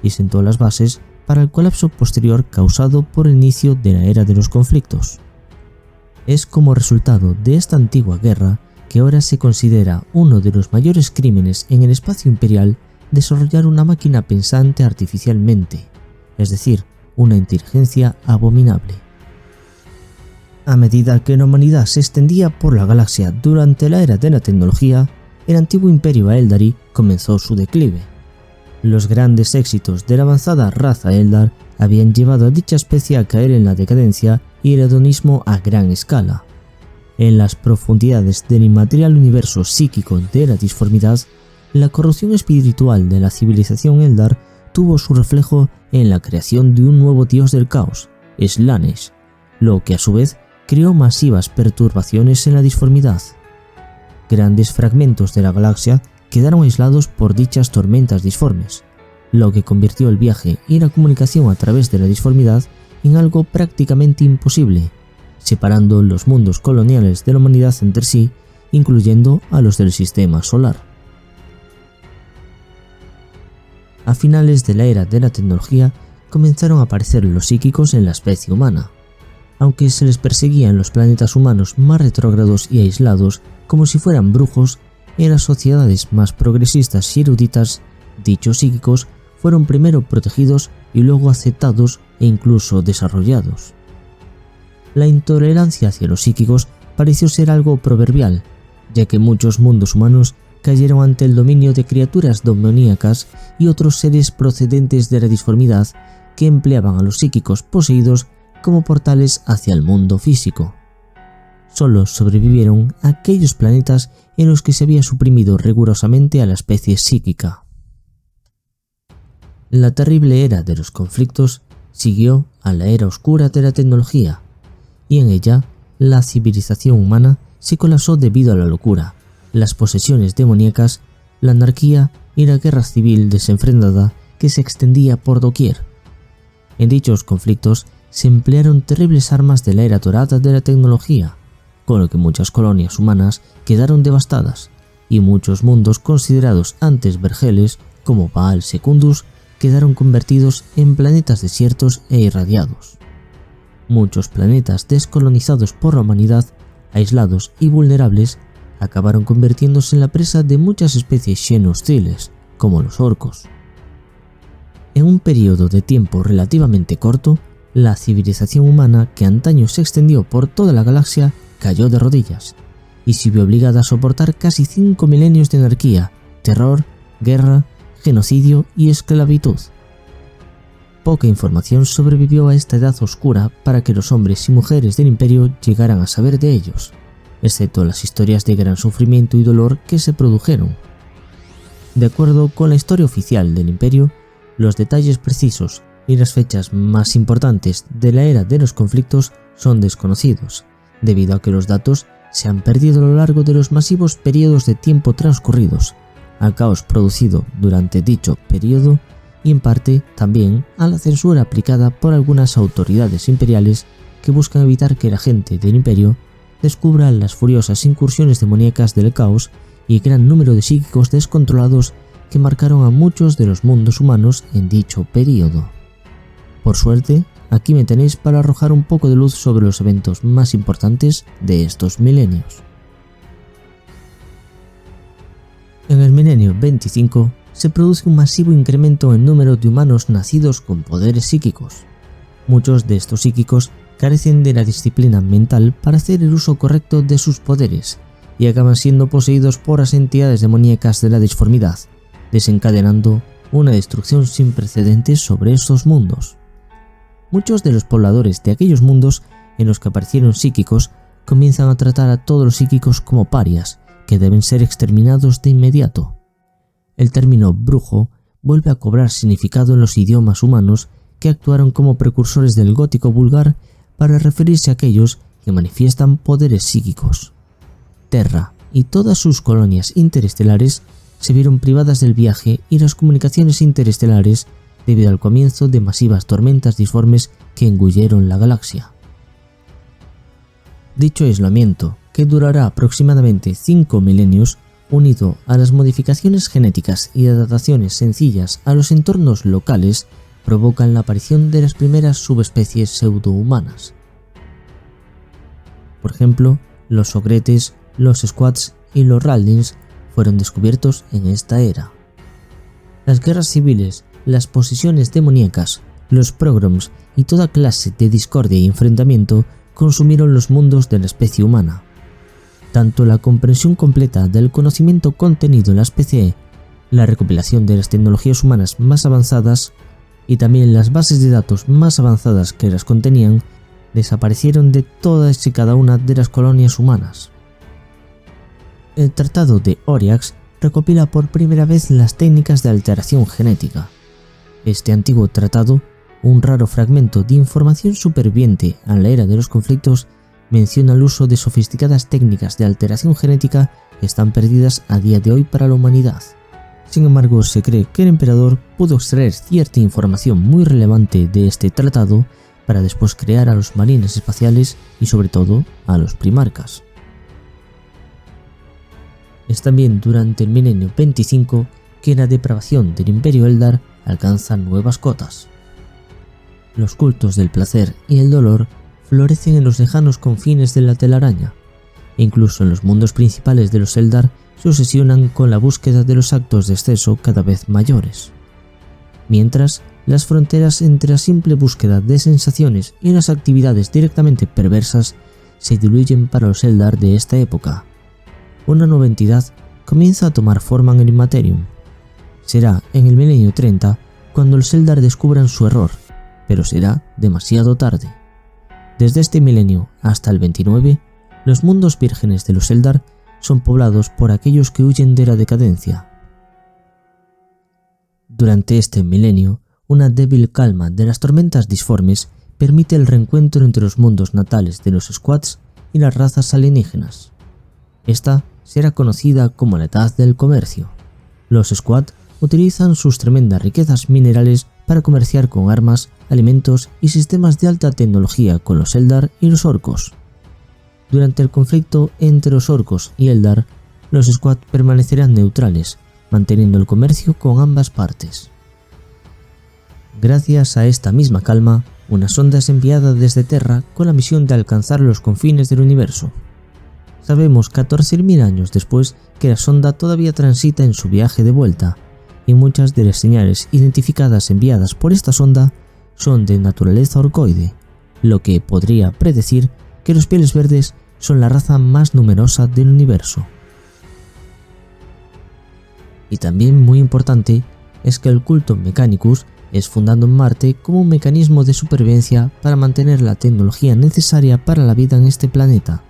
y sentó las bases para el colapso posterior causado por el inicio de la Era de los Conflictos. Es como resultado de esta antigua guerra que ahora se considera uno de los mayores crímenes en el espacio imperial desarrollar una máquina pensante artificialmente, es decir, una inteligencia abominable. A medida que la humanidad se extendía por la galaxia durante la Era de la Tecnología, el antiguo imperio Aeldari comenzó su declive. Los grandes éxitos de la avanzada raza Eldar habían llevado a dicha especie a caer en la decadencia y el hedonismo a gran escala. En las profundidades del inmaterial universo psíquico de la disformidad, la corrupción espiritual de la civilización Eldar tuvo su reflejo en la creación de un nuevo dios del caos, Slaanesh, lo que a su vez creó masivas perturbaciones en la disformidad. Grandes fragmentos de la galaxia quedaron aislados por dichas tormentas disformes, lo que convirtió el viaje y la comunicación a través de la disformidad en algo prácticamente imposible, separando los mundos coloniales de la humanidad entre sí, incluyendo a los del sistema solar. A finales de la Era de la Tecnología comenzaron a aparecer los psíquicos en la especie humana. Aunque se les perseguía en los planetas humanos más retrógrados y aislados como si fueran brujos, en las sociedades más progresistas y eruditas, dichos psíquicos fueron primero protegidos y luego aceptados e incluso desarrollados. La intolerancia hacia los psíquicos pareció ser algo proverbial, ya que muchos mundos humanos cayeron ante el dominio de criaturas demoníacas y otros seres procedentes de la disformidad que empleaban a los psíquicos poseídos como portales hacia el mundo físico. Solo sobrevivieron aquellos planetas en los que se había suprimido rigurosamente a la especie psíquica. La terrible era de los conflictos siguió a la era oscura de la tecnología, y en ella la civilización humana se colapsó debido a la locura, las posesiones demoníacas, la anarquía y la guerra civil desenfrenada que se extendía por doquier. En dichos conflictos se emplearon terribles armas de la era dorada de la tecnología, con lo que muchas colonias humanas quedaron devastadas, y muchos mundos considerados antes vergeles, como Baal Secundus, quedaron convertidos en planetas desiertos e irradiados. Muchos planetas descolonizados por la humanidad, aislados y vulnerables, acabaron convirtiéndose en la presa de muchas especies Shen hostiles, como los orcos. En un periodo de tiempo relativamente corto, la civilización humana que antaño se extendió por toda la galaxia cayó de rodillas y se vio obligada a soportar casi 5 milenios de anarquía, terror, guerra, genocidio y esclavitud. Poca información sobrevivió a esta edad oscura para que los hombres y mujeres del imperio llegaran a saber de ellos, excepto las historias de gran sufrimiento y dolor que se produjeron. De acuerdo con la historia oficial del imperio, los detalles precisos y las fechas más importantes de la era de los conflictos son desconocidos, debido a que los datos se han perdido a lo largo de los masivos periodos de tiempo transcurridos, al caos producido durante dicho periodo y en parte también a la censura aplicada por algunas autoridades imperiales que buscan evitar que la gente del imperio descubra las furiosas incursiones demoníacas del caos y el gran número de psíquicos descontrolados que marcaron a muchos de los mundos humanos en dicho periodo. Por suerte, aquí me tenéis para arrojar un poco de luz sobre los eventos más importantes de estos milenios. En el milenio 25 se produce un masivo incremento en número de humanos nacidos con poderes psíquicos. Muchos de estos psíquicos carecen de la disciplina mental para hacer el uso correcto de sus poderes y acaban siendo poseídos por las entidades demoníacas de la disformidad, desencadenando una destrucción sin precedentes sobre estos mundos. Muchos de los pobladores de aquellos mundos en los que aparecieron psíquicos comienzan a tratar a todos los psíquicos como parias, que deben ser exterminados de inmediato. El término brujo vuelve a cobrar significado en los idiomas humanos que actuaron como precursores del gótico vulgar para referirse a aquellos que manifiestan poderes psíquicos. Terra y todas sus colonias interestelares se vieron privadas del viaje y las comunicaciones interestelares debido al comienzo de masivas tormentas disformes que engulleron la galaxia. Dicho aislamiento, que durará aproximadamente 5 milenios, unido a las modificaciones genéticas y adaptaciones sencillas a los entornos locales, provocan la aparición de las primeras subespecies pseudohumanas. Por ejemplo, los ogretes, los squats y los raldins fueron descubiertos en esta era. Las guerras civiles, las posesiones demoníacas, los pogroms y toda clase de discordia y enfrentamiento consumieron los mundos de la especie humana. Tanto la comprensión completa del conocimiento contenido en la especie, la recopilación de las tecnologías humanas más avanzadas y también las bases de datos más avanzadas que las contenían, desaparecieron de todas y cada una de las colonias humanas. El Tratado de Oriax recopila por primera vez las técnicas de alteración genética. Este antiguo tratado, un raro fragmento de información superviviente a la era de los conflictos, menciona el uso de sofisticadas técnicas de alteración genética que están perdidas a día de hoy para la humanidad. Sin embargo, se cree que el emperador pudo extraer cierta información muy relevante de este tratado para después crear a los marines espaciales y sobre todo a los primarcas. Es también durante el milenio 25 que la depravación del Imperio Eldar alcanza nuevas cotas. Los cultos del placer y el dolor florecen en los lejanos confines de la telaraña, e incluso en los mundos principales de los Eldar se obsesionan con la búsqueda de los actos de exceso cada vez mayores. Mientras, las fronteras entre la simple búsqueda de sensaciones y las actividades directamente perversas se diluyen para los Eldar de esta época. Una nueva entidad comienza a tomar forma en el Immaterium. Será en el milenio 30 cuando los Eldar descubran su error, pero será demasiado tarde. Desde este milenio hasta el 29, los mundos vírgenes de los Eldar son poblados por aquellos que huyen de la decadencia. Durante este milenio, una débil calma de las tormentas disformes permite el reencuentro entre los mundos natales de los Squats y las razas alienígenas. Esta será conocida como la Edad del Comercio. Los Squat utilizan sus tremendas riquezas minerales para comerciar con armas, alimentos y sistemas de alta tecnología con los Eldar y los Orcos. Durante el conflicto entre los Orcos y Eldar, los Squat permanecerán neutrales, manteniendo el comercio con ambas partes. Gracias a esta misma calma, una sonda es enviada desde Terra con la misión de alcanzar los confines del universo. Sabemos 14.000 años después que la sonda todavía transita en su viaje de vuelta, y muchas de las señales identificadas enviadas por esta sonda son de naturaleza orcoide, lo que podría predecir que los pieles verdes son la raza más numerosa del universo. Y también muy importante es que el culto Mechanicus es fundado en Marte como un mecanismo de supervivencia para mantener la tecnología necesaria para la vida en este planeta.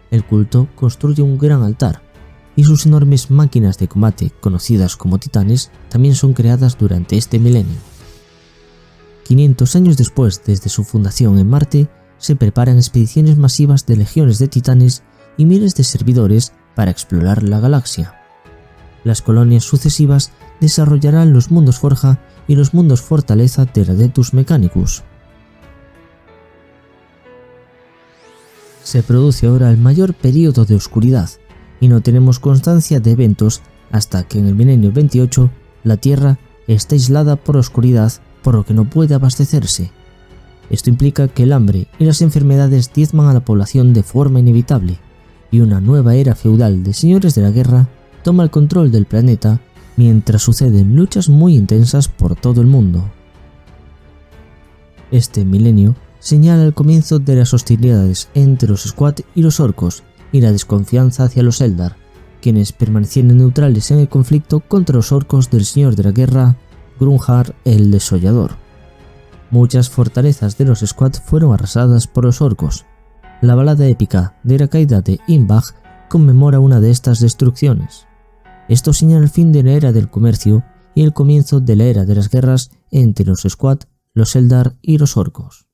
El culto construye un gran altar, y sus enormes máquinas de combate, conocidas como titanes, también son creadas durante este milenio. 500 años después desde su fundación en Marte, se preparan expediciones masivas de legiones de titanes y miles de servidores para explorar la galaxia. Las colonias sucesivas desarrollarán los mundos Forja y los mundos Fortaleza del Adeptus Mechanicus. Se produce ahora el mayor período de oscuridad, y no tenemos constancia de eventos hasta que en el milenio 28 la Tierra está aislada por oscuridad, por lo que no puede abastecerse. Esto implica que el hambre y las enfermedades diezman a la población de forma inevitable, y una nueva era feudal de señores de la guerra toma el control del planeta mientras suceden luchas muy intensas por todo el mundo. Este milenio señala el comienzo de las hostilidades entre los Squat y los Orcos y la desconfianza hacia los Eldar, quienes permanecieron neutrales en el conflicto contra los Orcos del señor de la guerra, Grunhar el Desollador. Muchas fortalezas de los Squat fueron arrasadas por los Orcos. La balada épica de la caída de Imbach conmemora una de estas destrucciones. Esto señala el fin de la era del comercio y el comienzo de la era de las guerras entre los Squat, los Eldar y los Orcos.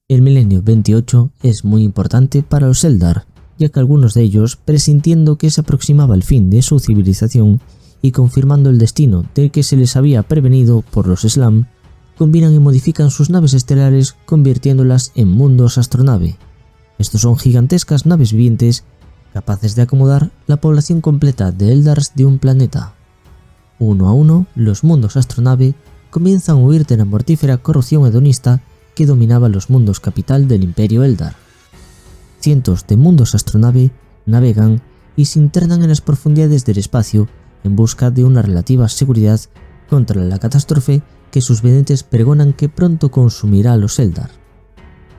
El milenio 28 es muy importante para los Eldar, ya que algunos de ellos, presintiendo que se aproximaba el fin de su civilización y confirmando el destino del que se les había prevenido por los Slam, combinan y modifican sus naves estelares convirtiéndolas en mundos astronave. Estos son gigantescas naves vivientes capaces de acomodar la población completa de Eldars de un planeta. Uno a uno, los mundos astronave comienzan a huir de la mortífera corrupción hedonista que dominaba los mundos capital del Imperio Eldar. Cientos de mundos astronave navegan y se internan en las profundidades del espacio en busca de una relativa seguridad contra la catástrofe que sus videntes pregonan que pronto consumirá a los Eldar.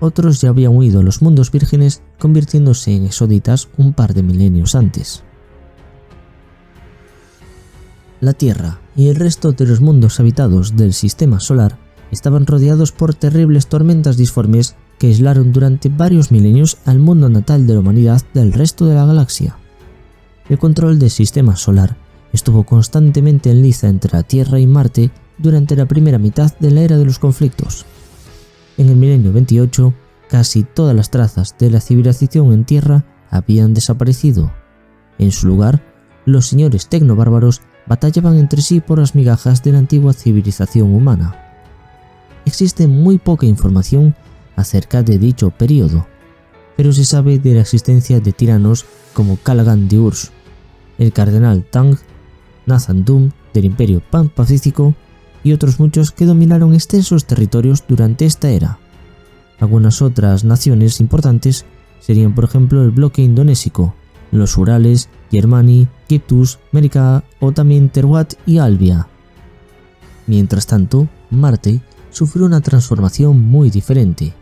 Otros ya habían huido a los mundos vírgenes, convirtiéndose en exóditas un par de milenios antes. La Tierra y el resto de los mundos habitados del sistema solar estaban rodeados por terribles tormentas disformes que aislaron durante varios milenios al mundo natal de la humanidad del resto de la galaxia. El control del sistema solar estuvo constantemente en liza entre la Tierra y Marte durante la primera mitad de la era de los conflictos. En el milenio 28, casi todas las trazas de la civilización en Tierra habían desaparecido. En su lugar, los señores tecnobárbaros batallaban entre sí por las migajas de la antigua civilización humana. Existe muy poca información acerca de dicho periodo, pero se sabe de la existencia de tiranos como Calagan de Urs, el cardenal Tang, Nathan Doom del Imperio Pan-Pacífico y otros muchos que dominaron extensos territorios durante esta era. Algunas otras naciones importantes serían por ejemplo el bloque indonésico, los Urales, Germani, Kiptus, Merica o también Terwat y Albia. Mientras tanto, Marte sufrió una transformación muy diferente.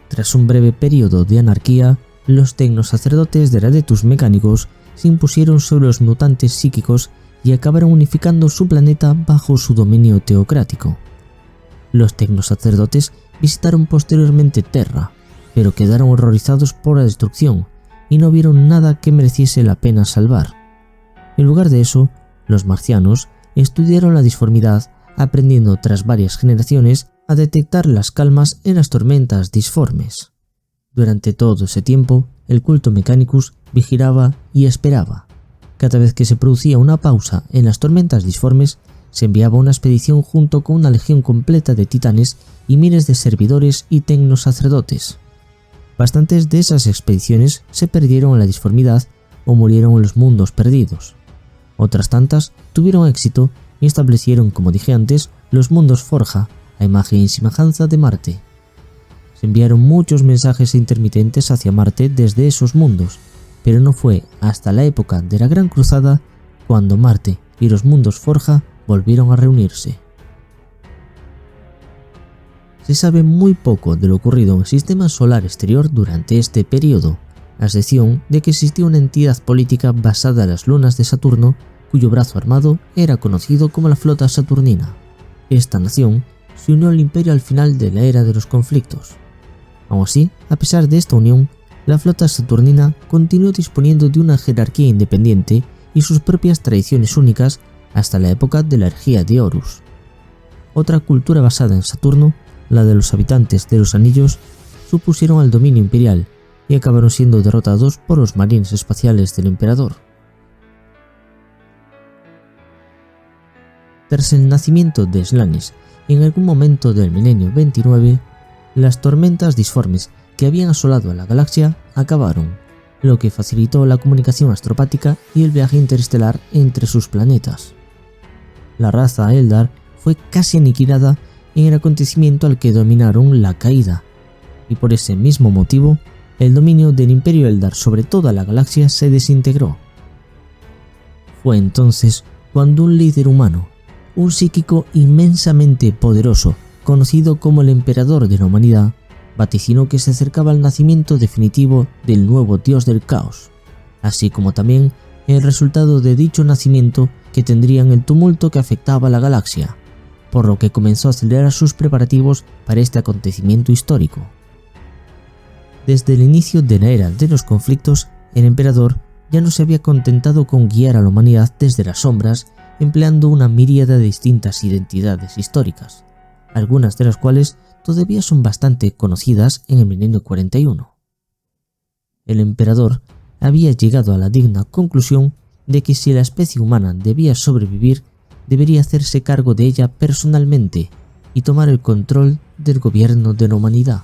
Tras un breve periodo de anarquía, los tecnosacerdotes de Radetus mecánicos se impusieron sobre los mutantes psíquicos y acabaron unificando su planeta bajo su dominio teocrático. Los tecnosacerdotes visitaron posteriormente Terra, pero quedaron horrorizados por la destrucción y no vieron nada que mereciese la pena salvar. En lugar de eso, los marcianos estudiaron la disformidad, aprendiendo tras varias generaciones a detectar las calmas en las tormentas disformes. Durante todo ese tiempo, el culto Mechanicus vigilaba y esperaba. Cada vez que se producía una pausa en las tormentas disformes, se enviaba una expedición junto con una legión completa de titanes y miles de servidores y tecnosacerdotes. Bastantes de esas expediciones se perdieron en la disformidad o murieron en los mundos perdidos. Otras tantas tuvieron éxito y establecieron, como dije antes, los mundos Forja, a imagen y semejanza de Marte. Se enviaron muchos mensajes intermitentes hacia Marte desde esos mundos, pero no fue hasta la época de la Gran Cruzada cuando Marte y los mundos Forja volvieron a reunirse. Se sabe muy poco de lo ocurrido en el sistema solar exterior durante este periodo, a excepción de que existía una entidad política basada en las lunas de Saturno, cuyo brazo armado era conocido como la Flota Saturnina. Esta nación se unió al Imperio al final de la era de los conflictos. Aun así, a pesar de esta unión, la Flota Saturnina continuó disponiendo de una jerarquía independiente y sus propias tradiciones únicas hasta la época de la herejía de Horus. Otra cultura basada en Saturno, la de los habitantes de los anillos, supusieron al dominio imperial y acabaron siendo derrotados por los marines espaciales del emperador. Tras el nacimiento de Slanesh, en algún momento del milenio 29, las tormentas disformes que habían asolado a la galaxia acabaron, lo que facilitó la comunicación astropática y el viaje interestelar entre sus planetas. La raza Eldar fue casi aniquilada en el acontecimiento al que dominaron la caída, y por ese mismo motivo, el dominio del Imperio Eldar sobre toda la galaxia se desintegró. Fue entonces cuando un líder humano, un psíquico inmensamente poderoso, conocido como el Emperador de la Humanidad, vaticinó que se acercaba el nacimiento definitivo del nuevo dios del caos, así como también el resultado de dicho nacimiento que tendrían el tumulto que afectaba a la galaxia, por lo que comenzó a acelerar sus preparativos para este acontecimiento histórico. Desde el inicio de la era de los conflictos, el emperador ya no se había contentado con guiar a la humanidad desde las sombras, empleando una miríada de distintas identidades históricas, algunas de las cuales todavía son bastante conocidas en el milenio 41. El emperador había llegado a la digna conclusión de que si la especie humana debía sobrevivir, debería hacerse cargo de ella personalmente y tomar el control del gobierno de la humanidad.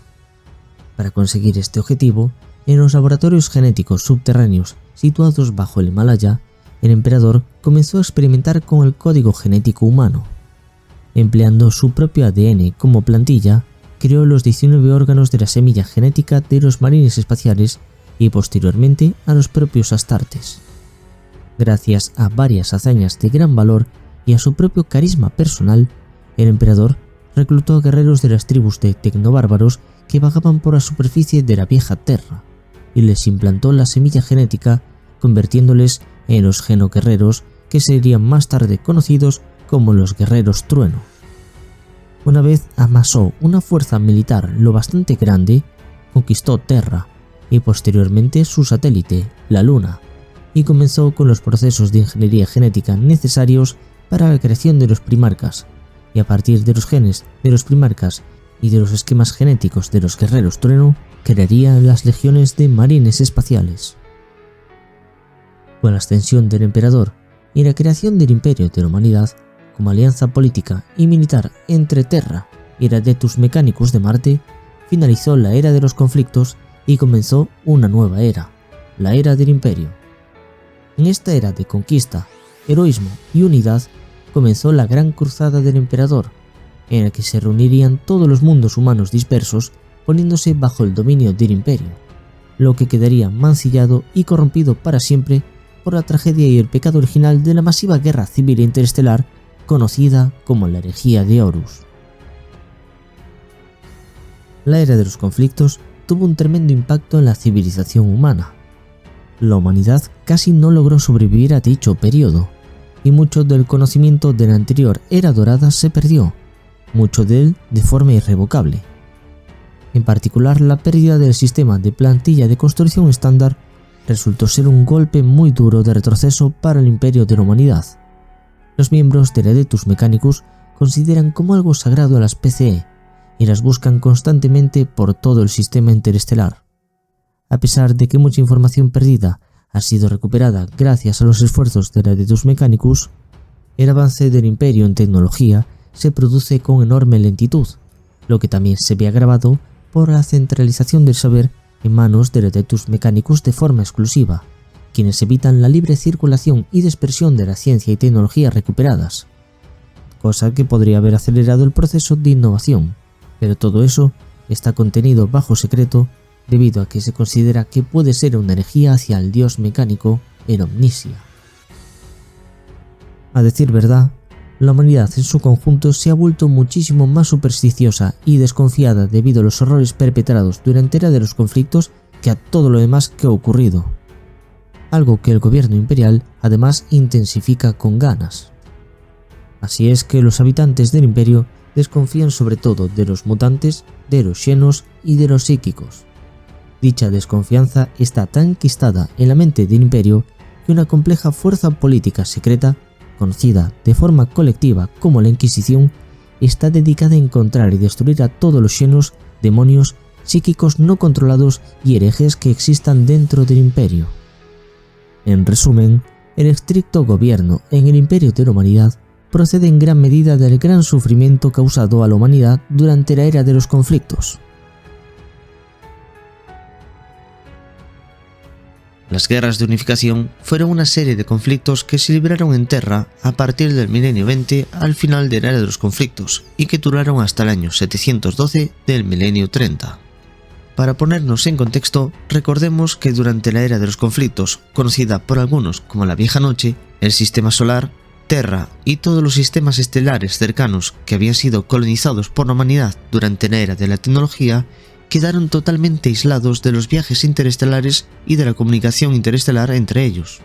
Para conseguir este objetivo, en los laboratorios genéticos subterráneos situados bajo el Himalaya, el emperador comenzó a experimentar con el código genético humano. Empleando su propio ADN como plantilla, creó los 19 órganos de la semilla genética de los marines espaciales y posteriormente a los propios Astartes. Gracias a varias hazañas de gran valor y a su propio carisma personal, el emperador reclutó a guerreros de las tribus de tecnobárbaros que vagaban por la superficie de la vieja Terra y les implantó la semilla genética, convirtiéndoles en los genoguerreros que serían más tarde conocidos como los Guerreros Trueno. Una vez amasó una fuerza militar lo bastante grande, conquistó Terra y posteriormente su satélite, la Luna, y comenzó con los procesos de ingeniería genética necesarios para la creación de los primarcas, y a partir de los genes de los primarcas y de los esquemas genéticos de los Guerreros Trueno, crearía las legiones de marines espaciales. Con la ascensión del emperador y la creación del Imperio de la Humanidad, como alianza política y militar entre Terra y Radetus Mechanicus de Marte, finalizó la era de los conflictos y comenzó una nueva era, la era del Imperio. En esta era de conquista, heroísmo y unidad comenzó la Gran Cruzada del Emperador, en el que se reunirían todos los mundos humanos dispersos poniéndose bajo el dominio del Imperio, lo que quedaría mancillado y corrompido para siempre por la tragedia y el pecado original de la masiva guerra civil interestelar conocida como la herejía de Horus. La era de los conflictos tuvo un tremendo impacto en la civilización humana. La humanidad casi no logró sobrevivir a dicho periodo, y mucho del conocimiento de la anterior era dorada se perdió, mucho de él de forma irrevocable. En particular, la pérdida del sistema de plantilla de construcción estándar resultó ser un golpe muy duro de retroceso para el imperio de la humanidad. Los miembros del Adeptus Mechanicus consideran como algo sagrado a las PCE y las buscan constantemente por todo el sistema interestelar. A pesar de que mucha información perdida ha sido recuperada gracias a los esfuerzos del Adeptus Mechanicus, el avance del imperio en tecnología se produce con enorme lentitud, lo que también se ve agravado por la centralización del saber en manos del Adeptus Mechanicus de forma exclusiva, quienes evitan la libre circulación y dispersión de la ciencia y tecnología recuperadas, cosa que podría haber acelerado el proceso de innovación, pero todo eso está contenido bajo secreto debido a que se considera que puede ser una herejía hacia el dios mecánico en Omnisia. A decir verdad, la humanidad en su conjunto se ha vuelto muchísimo más supersticiosa y desconfiada debido a los horrores perpetrados durante la era de los conflictos que a todo lo demás que ha ocurrido, algo que el gobierno imperial además intensifica con ganas. Así es que los habitantes del imperio desconfían sobre todo de los mutantes, de los xenos y de los psíquicos. Dicha desconfianza está tan enquistada en la mente del imperio que una compleja fuerza política secreta, conocida de forma colectiva como la Inquisición, está dedicada a encontrar y destruir a todos los xenos, demonios, psíquicos no controlados y herejes que existan dentro del imperio. En resumen, el estricto gobierno en el imperio de la humanidad procede en gran medida del gran sufrimiento causado a la humanidad durante la era de los conflictos. Las guerras de unificación fueron una serie de conflictos que se libraron en Terra a partir del milenio 20 al final de la era de los conflictos y que duraron hasta el año 712 del milenio 30. Para ponernos en contexto, recordemos que durante la era de los conflictos, conocida por algunos como la Vieja Noche, el Sistema Solar, Terra y todos los sistemas estelares cercanos que habían sido colonizados por la humanidad durante la era de la tecnología quedaron totalmente aislados de los viajes interestelares y de la comunicación interestelar entre ellos.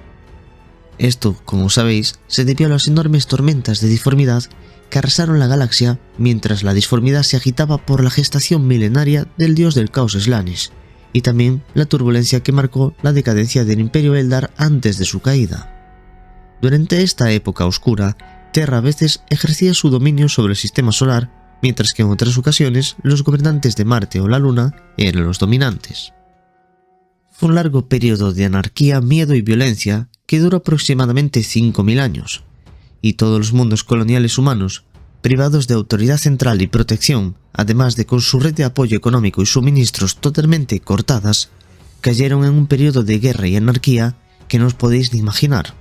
Esto, como sabéis, se debió a las enormes tormentas de disformidad que arrasaron la galaxia mientras la disformidad se agitaba por la gestación milenaria del dios del caos Slanesh, y también la turbulencia que marcó la decadencia del Imperio Eldar antes de su caída. Durante esta época oscura, Terra a veces ejercía su dominio sobre el sistema solar, mientras que en otras ocasiones los gobernantes de Marte o la Luna eran los dominantes. Fue un largo periodo de anarquía, miedo y violencia que duró aproximadamente 5.000 años, y todos los mundos coloniales humanos, privados de autoridad central y protección, además de con su red de apoyo económico y suministros totalmente cortadas, cayeron en un periodo de guerra y anarquía que no os podéis ni imaginar.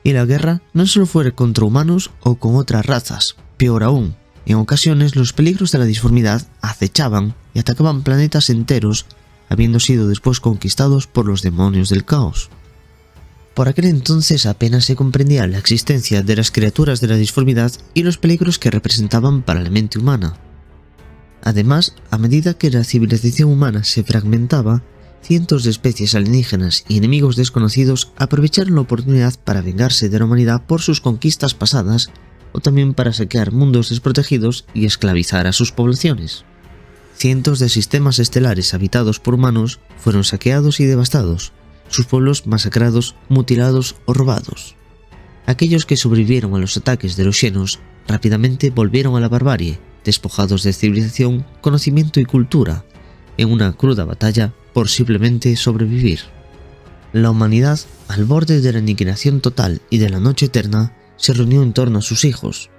Y la guerra no solo fue contra humanos o con otras razas, peor aún, en ocasiones los peligros de la disformidad acechaban y atacaban planetas enteros, habiendo sido después conquistados por los demonios del caos. Por aquel entonces apenas se comprendía la existencia de las criaturas de la disformidad y los peligros que representaban para la mente humana. Además, a medida que la civilización humana se fragmentaba, cientos de especies alienígenas y enemigos desconocidos aprovecharon la oportunidad para vengarse de la humanidad por sus conquistas pasadas o también para saquear mundos desprotegidos y esclavizar a sus poblaciones. Cientos de sistemas estelares habitados por humanos fueron saqueados y devastados, sus pueblos masacrados, mutilados o robados. Aquellos que sobrevivieron a los ataques de los xenos rápidamente volvieron a la barbarie, despojados de civilización, conocimiento y cultura, en una cruda batalla por simplemente sobrevivir. La humanidad, al borde de la aniquilación total y de la noche eterna, se reunió en torno a sus hijos.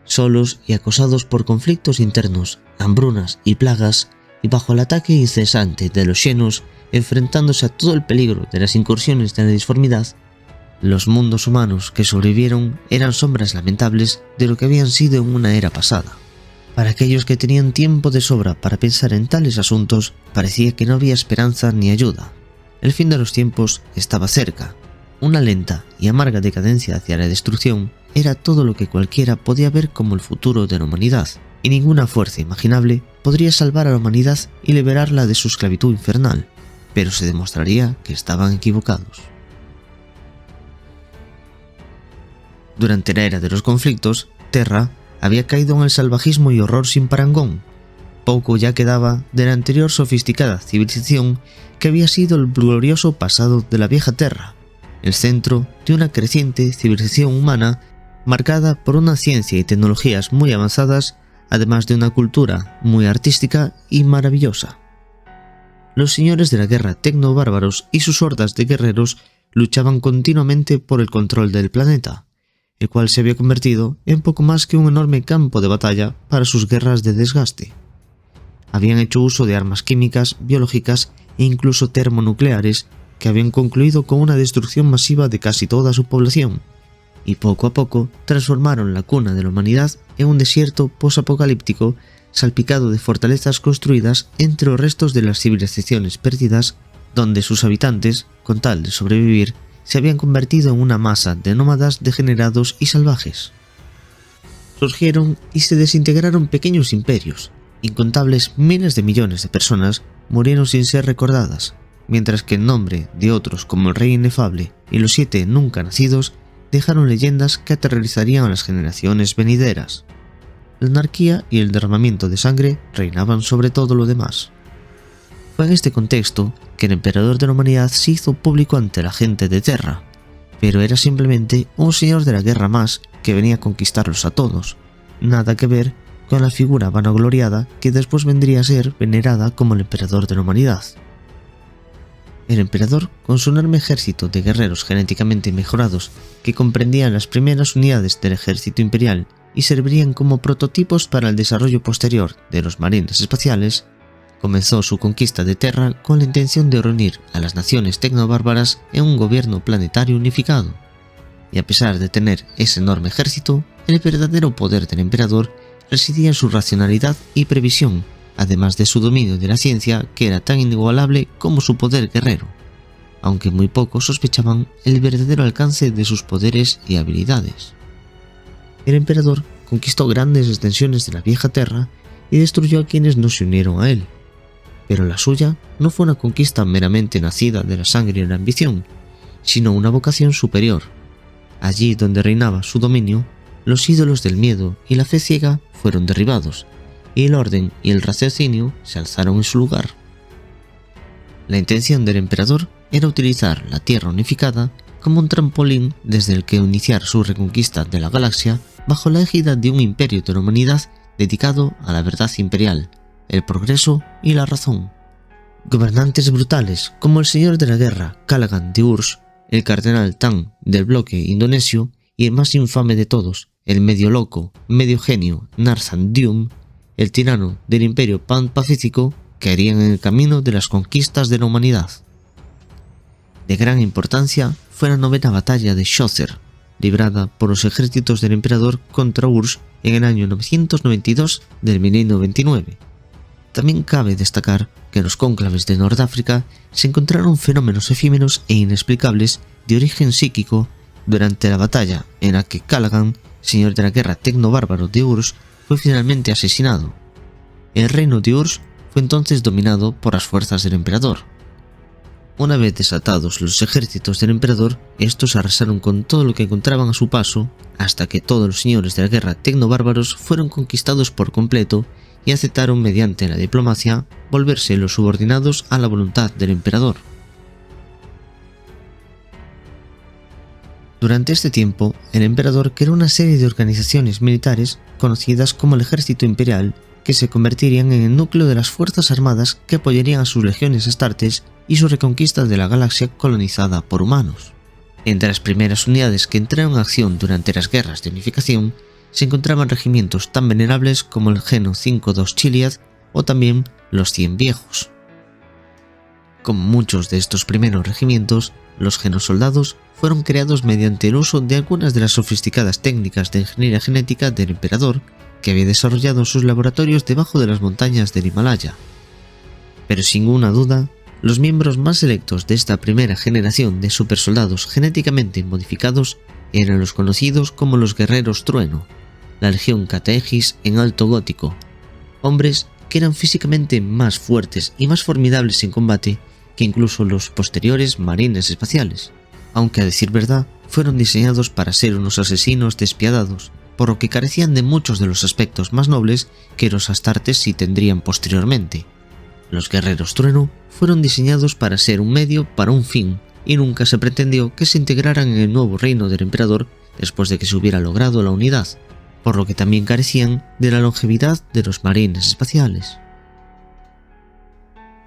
Solos y acosados por conflictos internos, hambrunas y plagas, y bajo el ataque incesante de los xenos, enfrentándose a todo el peligro de las incursiones de la disformidad, los mundos humanos que sobrevivieron eran sombras lamentables de lo que habían sido en una era pasada. Para aquellos que tenían tiempo de sobra para pensar en tales asuntos, parecía que no había esperanza ni ayuda. El fin de los tiempos estaba cerca. Una lenta y amarga decadencia hacia la destrucción era todo lo que cualquiera podía ver como el futuro de la humanidad, y ninguna fuerza imaginable podría salvar a la humanidad y liberarla de su esclavitud infernal, pero se demostraría que estaban equivocados. Durante la era de los conflictos, Terra había caído en el salvajismo y horror sin parangón. Poco ya quedaba de la anterior sofisticada civilización que había sido el glorioso pasado de la vieja Terra, el centro de una creciente civilización humana marcada por una ciencia y tecnologías muy avanzadas, además de una cultura muy artística y maravillosa. Los señores de la guerra tecno-bárbaros y sus hordas de guerreros luchaban continuamente por el control del planeta, el cual se había convertido en poco más que un enorme campo de batalla para sus guerras de desgaste. Habían hecho uso de armas químicas, biológicas e incluso termonucleares que habían concluido con una destrucción masiva de casi toda su población, y poco a poco transformaron la cuna de la humanidad en un desierto posapocalíptico salpicado de fortalezas construidas entre los restos de las civilizaciones perdidas, donde sus habitantes, con tal de sobrevivir, se habían convertido en una masa de nómadas degenerados y salvajes. Surgieron y se desintegraron pequeños imperios. Incontables miles de millones de personas murieron sin ser recordadas, mientras que en nombre de otros como el Rey Inefable y los 7 nunca nacidos dejaron leyendas que aterrorizarían a las generaciones venideras. La anarquía y el derramamiento de sangre reinaban sobre todo lo demás. Fue en este contexto que el emperador de la humanidad se hizo público ante la gente de Terra, pero era simplemente un señor de la guerra más que venía a conquistarlos a todos, nada que ver con la figura vanagloriada que después vendría a ser venerada como el emperador de la humanidad. El emperador, con su enorme ejército de guerreros genéticamente mejorados que comprendían las primeras unidades del ejército imperial y servirían como prototipos para el desarrollo posterior de los marines espaciales, comenzó su conquista de Terra con la intención de reunir a las naciones tecnobárbaras en un gobierno planetario unificado. Y a pesar de tener ese enorme ejército, el verdadero poder del emperador residía en su racionalidad y previsión, además de su dominio de la ciencia que era tan inigualable como su poder guerrero, aunque muy pocos sospechaban el verdadero alcance de sus poderes y habilidades. El emperador conquistó grandes extensiones de la vieja Terra y destruyó a quienes no se unieron a él, pero la suya no fue una conquista meramente nacida de la sangre y la ambición, sino una vocación superior. Allí donde reinaba su dominio, los ídolos del miedo y la fe ciega fueron derribados, y el orden y el raciocinio se alzaron en su lugar. La intención del emperador era utilizar la Tierra unificada como un trampolín desde el que iniciar su reconquista de la galaxia bajo la égida de un imperio de la humanidad dedicado a la verdad imperial, el progreso y la razón. Gobernantes brutales como el señor de la guerra Callaghan de Urs, el cardenal Tang del bloque indonesio y el más infame de todos, el medio loco, medio genio Narzan Dium, el tirano del imperio pan-pacífico, caerían en el camino de las conquistas de la humanidad. De gran importancia fue la 9ª batalla de Chaucer, librada por los ejércitos del emperador contra Urs en el año 992 del milenio 29. También cabe destacar que en los cónclaves de Nordáfrica se encontraron fenómenos efímeros e inexplicables de origen psíquico durante la batalla en la que Callaghan, señor de la guerra tecno-bárbaro de Urs, fue finalmente asesinado. El reino de Urs fue entonces dominado por las fuerzas del emperador. Una vez desatados los ejércitos del emperador, estos arrasaron con todo lo que encontraban a su paso, hasta que todos los señores de la guerra tecno-bárbaros fueron conquistados por completo y aceptaron mediante la diplomacia volverse los subordinados a la voluntad del emperador. Durante este tiempo, el emperador creó una serie de organizaciones militares conocidas como el Ejército Imperial, que se convertirían en el núcleo de las fuerzas armadas que apoyarían a sus legiones astartes y su reconquista de la galaxia colonizada por humanos. Entre las primeras unidades que entraron en acción durante las guerras de unificación se encontraban regimientos tan venerables como el Geno 5-2 Chiliad o también los 100 Viejos. Como muchos de estos primeros regimientos, los genosoldados fueron creados mediante el uso de algunas de las sofisticadas técnicas de ingeniería genética del emperador que había desarrollado sus laboratorios debajo de las montañas del Himalaya. Pero sin ninguna duda, los miembros más selectos de esta primera generación de supersoldados genéticamente modificados eran los conocidos como los Guerreros Trueno, la Legión Cateegis en Alto Gótico, hombres que eran físicamente más fuertes y más formidables en combate que incluso los posteriores marines espaciales, aunque a decir verdad fueron diseñados para ser unos asesinos despiadados, por lo que carecían de muchos de los aspectos más nobles que los astartes sí tendrían posteriormente. Los Guerreros Trueno fueron diseñados para ser un medio para un fin, y nunca se pretendió que se integraran en el nuevo reino del emperador después de que se hubiera logrado la unidad, por lo que también carecían de la longevidad de los marines espaciales.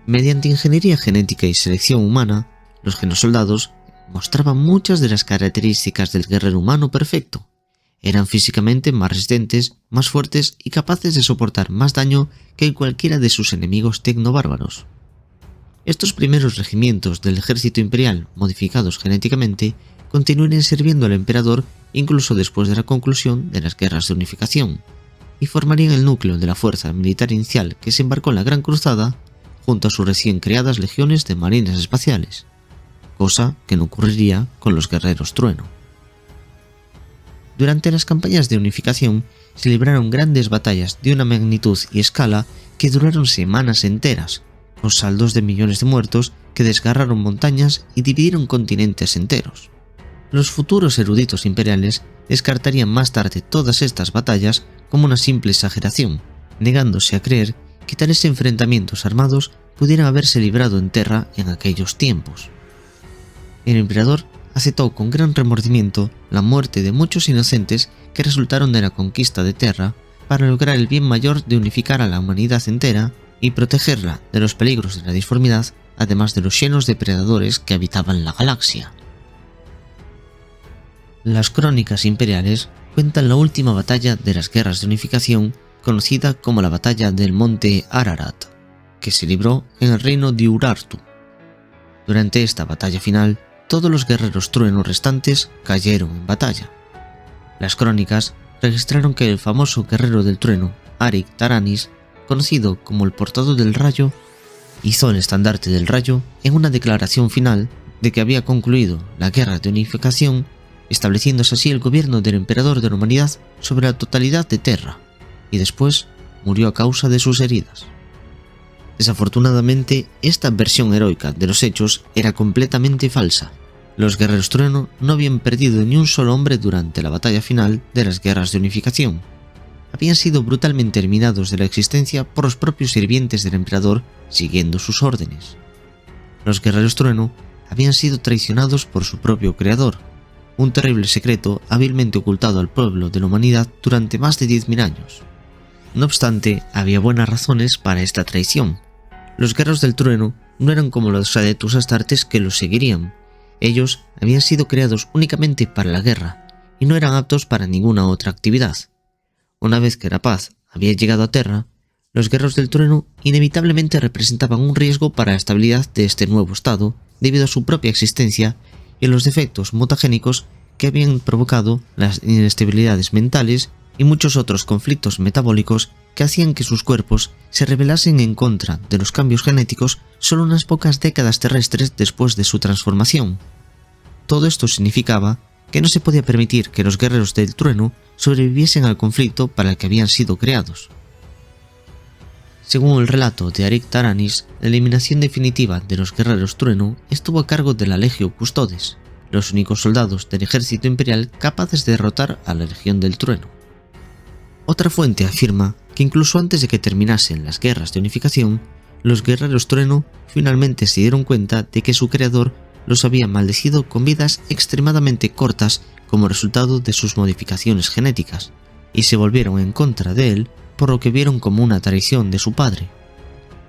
Mediante ingeniería genética y selección humana, los genosoldados mostraban muchas de las características del guerrero humano perfecto. Eran físicamente más resistentes, más fuertes y capaces de soportar más daño que cualquiera de sus enemigos tecnobárbaros. Estos primeros regimientos del ejército imperial modificados genéticamente continuarían sirviendo al emperador incluso después de la conclusión de las guerras de unificación, y formarían el núcleo de la fuerza militar inicial que se embarcó en la Gran Cruzada junto a sus recién creadas legiones de marines espaciales, cosa que no ocurriría con los Guerreros Trueno. Durante las campañas de unificación se libraron grandes batallas de una magnitud y escala que duraron semanas enteras, con saldos de millones de muertos que desgarraron montañas y dividieron continentes enteros. Los futuros eruditos imperiales descartarían más tarde todas estas batallas como una simple exageración, negándose a creer que tales enfrentamientos armados pudieran haberse librado en Terra en aquellos tiempos. El emperador aceptó con gran remordimiento la muerte de muchos inocentes que resultaron de la conquista de Terra para lograr el bien mayor de unificar a la humanidad entera y protegerla de los peligros de la disformidad, además de los llenos depredadores que habitaban la galaxia. Las crónicas imperiales cuentan la última batalla de las guerras de unificación, conocida como la batalla del monte Ararat, que se libró en el reino de Urartu. Durante esta batalla final, todos los Guerreros Trueno restantes cayeron en batalla. Las crónicas registraron que el famoso guerrero del trueno, Arik Taranis, conocido como el portador del rayo, hizo el estandarte del rayo en una declaración final de que había concluido la guerra de unificación, estableciéndose así el gobierno del emperador de la humanidad sobre la totalidad de Terra, y después murió a causa de sus heridas. Desafortunadamente, esta versión heroica de los hechos era completamente falsa. Los Guerreros Trueno no habían perdido ni un solo hombre durante la batalla final de las guerras de unificación. Habían sido brutalmente eliminados de la existencia por los propios sirvientes del emperador siguiendo sus órdenes. Los Guerreros Trueno habían sido traicionados por su propio creador, un terrible secreto hábilmente ocultado al pueblo de la humanidad durante más de 10.000 años. No obstante, había buenas razones para esta traición. Los Guerreros del Trueno no eran como los Adeptus Astartes que los seguirían. Ellos habían sido creados únicamente para la guerra y no eran aptos para ninguna otra actividad. Una vez que la paz había llegado a Terra, los Guerreros del Trueno inevitablemente representaban un riesgo para la estabilidad de este nuevo estado debido a su propia existencia y los defectos mutagénicos que habían provocado las inestabilidades mentales y muchos otros conflictos metabólicos que hacían que sus cuerpos se rebelasen en contra de los cambios genéticos solo unas pocas décadas terrestres después de su transformación. Todo esto significaba que no se podía permitir que los Guerreros del Trueno sobreviviesen al conflicto para el que habían sido creados. Según el relato de Arik Taranis, la eliminación definitiva de los Guerreros Trueno estuvo a cargo de la Legio Custodes, los únicos soldados del ejército imperial capaces de derrotar a la Legión del Trueno. Otra fuente afirma que incluso antes de que terminasen las guerras de unificación, los Guerreros Trueno finalmente se dieron cuenta de que su creador los había maldecido con vidas extremadamente cortas como resultado de sus modificaciones genéticas, y se volvieron en contra de él por lo que vieron como una traición de su padre.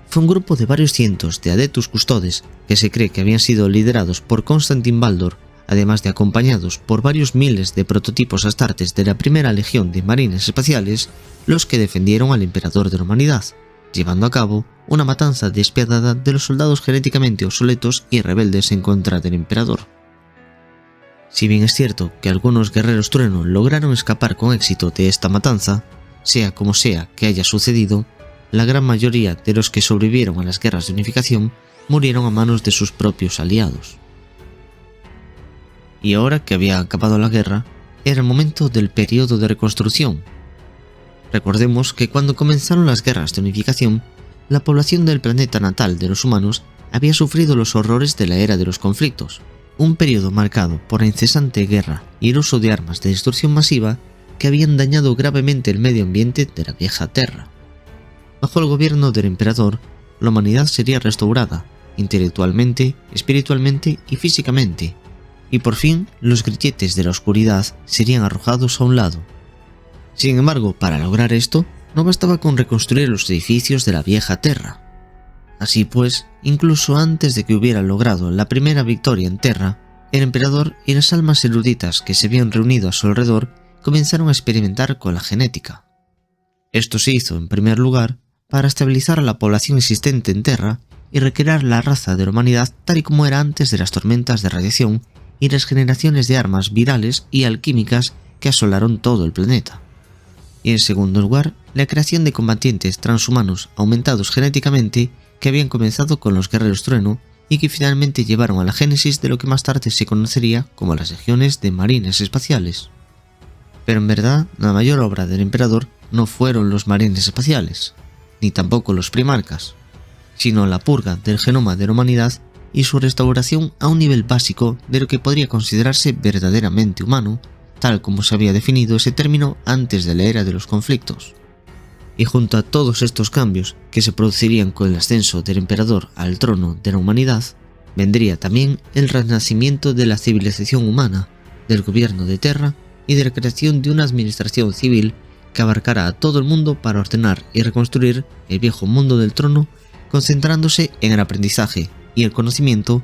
Fue un grupo de varios cientos de Adeptus Custodes que se cree que habían sido liderados por Constantin Baldor, además de acompañados por varios miles de prototipos astartes de la primera legión de marines espaciales, los que defendieron al emperador de la humanidad, llevando a cabo una matanza despiadada de los soldados genéticamente obsoletos y rebeldes en contra del emperador. Si bien es cierto que algunos Guerreros Trueno lograron escapar con éxito de esta matanza, sea como sea que haya sucedido, la gran mayoría de los que sobrevivieron a las guerras de unificación murieron a manos de sus propios aliados. Y ahora que había acabado la guerra, era el momento del periodo de reconstrucción. Recordemos que cuando comenzaron las guerras de unificación, la población del planeta natal de los humanos había sufrido los horrores de la era de los conflictos, un periodo marcado por la incesante guerra y el uso de armas de destrucción masiva que habían dañado gravemente el medio ambiente de la vieja Terra. Bajo el gobierno del emperador, la humanidad sería restaurada, intelectualmente, espiritualmente y físicamente, y por fin los grilletes de la oscuridad serían arrojados a un lado. Sin embargo, para lograr esto, no bastaba con reconstruir los edificios de la vieja Terra. Así pues, incluso antes de que hubiera logrado la primera victoria en Terra, el emperador y las almas eruditas que se habían reunido a su alrededor comenzaron a experimentar con la genética. Esto se hizo, en primer lugar, para estabilizar a la población existente en Terra y recrear la raza de la humanidad tal y como era antes de las tormentas de radiación y las generaciones de armas virales y alquímicas que asolaron todo el planeta. Y en segundo lugar, la creación de combatientes transhumanos aumentados genéticamente que habían comenzado con los guerreros trueno y que finalmente llevaron a la génesis de lo que más tarde se conocería como las legiones de marines espaciales. Pero en verdad, la mayor obra del emperador no fueron los marines espaciales, ni tampoco los primarcas, sino la purga del genoma de la humanidad y su restauración a un nivel básico de lo que podría considerarse verdaderamente humano, tal como se había definido ese término antes de la era de los conflictos. Y junto a todos estos cambios que se producirían con el ascenso del emperador al trono de la humanidad, vendría también el renacimiento de la civilización humana, del gobierno de Terra y de la creación de una administración civil que abarcara a todo el mundo para ordenar y reconstruir el viejo mundo del trono, concentrándose en el aprendizaje y el conocimiento,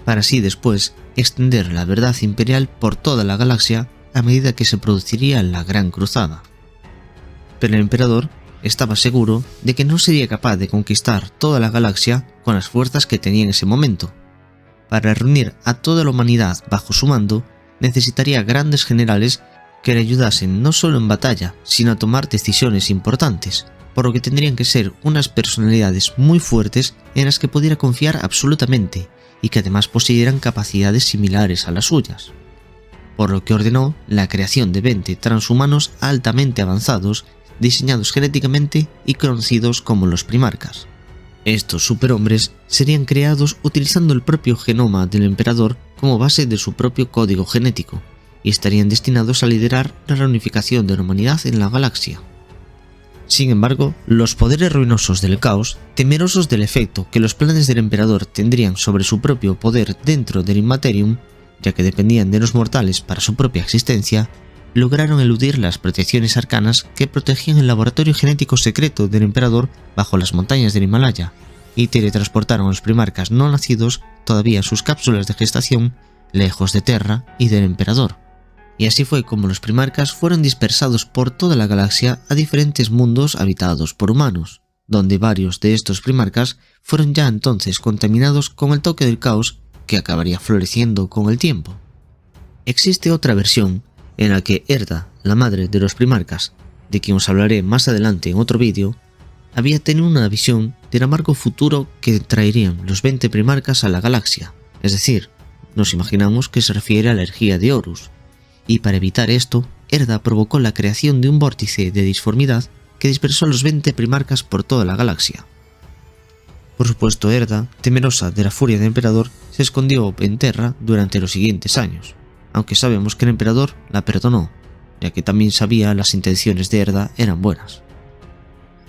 para así después extender la verdad imperial por toda la galaxia a medida que se produciría la Gran Cruzada. Pero el emperador estaba seguro de que no sería capaz de conquistar toda la galaxia con las fuerzas que tenía en ese momento. Para reunir a toda la humanidad bajo su mando, necesitaría grandes generales que le ayudasen no solo en batalla, sino a tomar decisiones importantes, por lo que tendrían que ser unas personalidades muy fuertes en las que pudiera confiar absolutamente y que además poseyeran capacidades similares a las suyas. Por lo que ordenó la creación de 20 transhumanos altamente avanzados, diseñados genéticamente y conocidos como los primarcas. Estos superhombres serían creados utilizando el propio genoma del emperador como base de su propio código genético, y estarían destinados a liderar la reunificación de la humanidad en la galaxia. Sin embargo, los poderes ruinosos del caos, temerosos del efecto que los planes del emperador tendrían sobre su propio poder dentro del Immaterium, ya que dependían de los mortales para su propia existencia, lograron eludir las protecciones arcanas que protegían el laboratorio genético secreto del emperador bajo las montañas del Himalaya, y teletransportaron a los primarcas no nacidos todavía en sus cápsulas de gestación, lejos de Terra y del emperador. Y así fue como los primarcas fueron dispersados por toda la galaxia a diferentes mundos habitados por humanos, donde varios de estos primarcas fueron ya entonces contaminados con el toque del caos que acabaría floreciendo con el tiempo. Existe otra versión en la que Erda, la madre de los primarcas, de quien os hablaré más adelante en otro vídeo, había tenido una visión del amargo futuro que traerían los 20 primarcas a la galaxia, es decir, nos imaginamos que se refiere a la energía de Horus, y para evitar esto, Erda provocó la creación de un vórtice de disformidad que dispersó a los 20 primarcas por toda la galaxia. Por supuesto, Erda, temerosa de la furia del emperador, se escondió en Terra durante los siguientes años, aunque sabemos que el emperador la perdonó, ya que también sabía las intenciones de Erda eran buenas.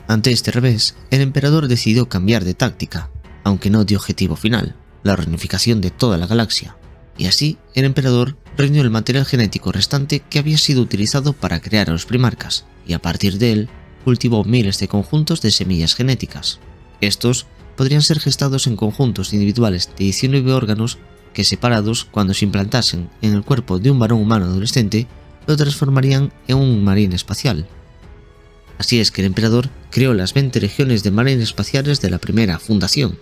Ante este revés, el emperador decidió cambiar de táctica, aunque no de objetivo final, la reunificación de toda la galaxia, y así el emperador reunió el material genético restante que había sido utilizado para crear a los primarcas, y a partir de él cultivó miles de conjuntos de semillas genéticas. Estos podrían ser gestados en conjuntos individuales de 19 órganos que, separados cuando se implantasen en el cuerpo de un varón humano adolescente, lo transformarían en un marine espacial. Así es que el emperador creó las 20 legiones de marines espaciales de la primera fundación,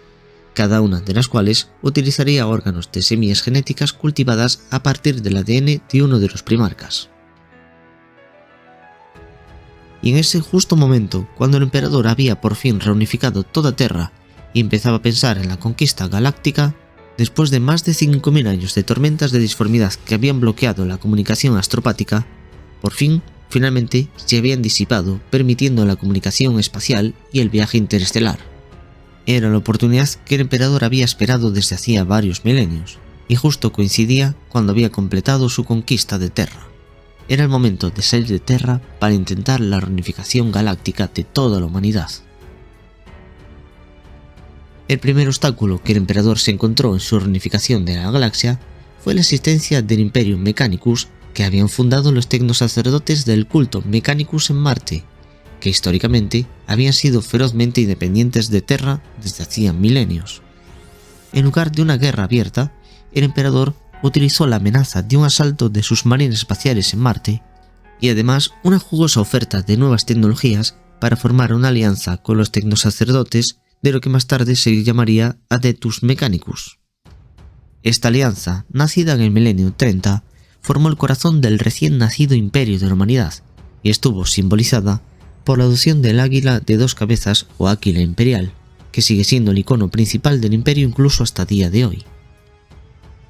cada una de las cuales utilizaría órganos de semillas genéticas cultivadas a partir del ADN de uno de los primarcas. y en ese justo momento, cuando el emperador había por fin reunificado toda Terra y empezaba a pensar en la conquista galáctica, después de más de 5.000 años de tormentas de disformidad que habían bloqueado la comunicación astropática, por fin, finalmente, se habían disipado, permitiendo la comunicación espacial y el viaje interestelar. Era la oportunidad que el emperador había esperado desde hacía varios milenios, y justo coincidía cuando había completado su conquista de Terra. Era el momento de salir de Terra para intentar la reunificación galáctica de toda la humanidad. El primer obstáculo que el emperador se encontró en su reunificación de la galaxia fue la existencia del Imperium Mechanicus que habían fundado los tecnosacerdotes del culto Mechanicus en Marte, que históricamente habían sido ferozmente independientes de Terra desde hacía milenios. En lugar de una guerra abierta, el emperador utilizó la amenaza de un asalto de submarinos espaciales en Marte y además una jugosa oferta de nuevas tecnologías para formar una alianza con los tecnosacerdotes de lo que más tarde se llamaría Adeptus Mechanicus. Esta alianza, nacida en el milenio 30, formó el corazón del recién nacido imperio de la humanidad y estuvo simbolizada por la adopción del águila de 2 cabezas o águila imperial, que sigue siendo el icono principal del imperio incluso hasta día de hoy.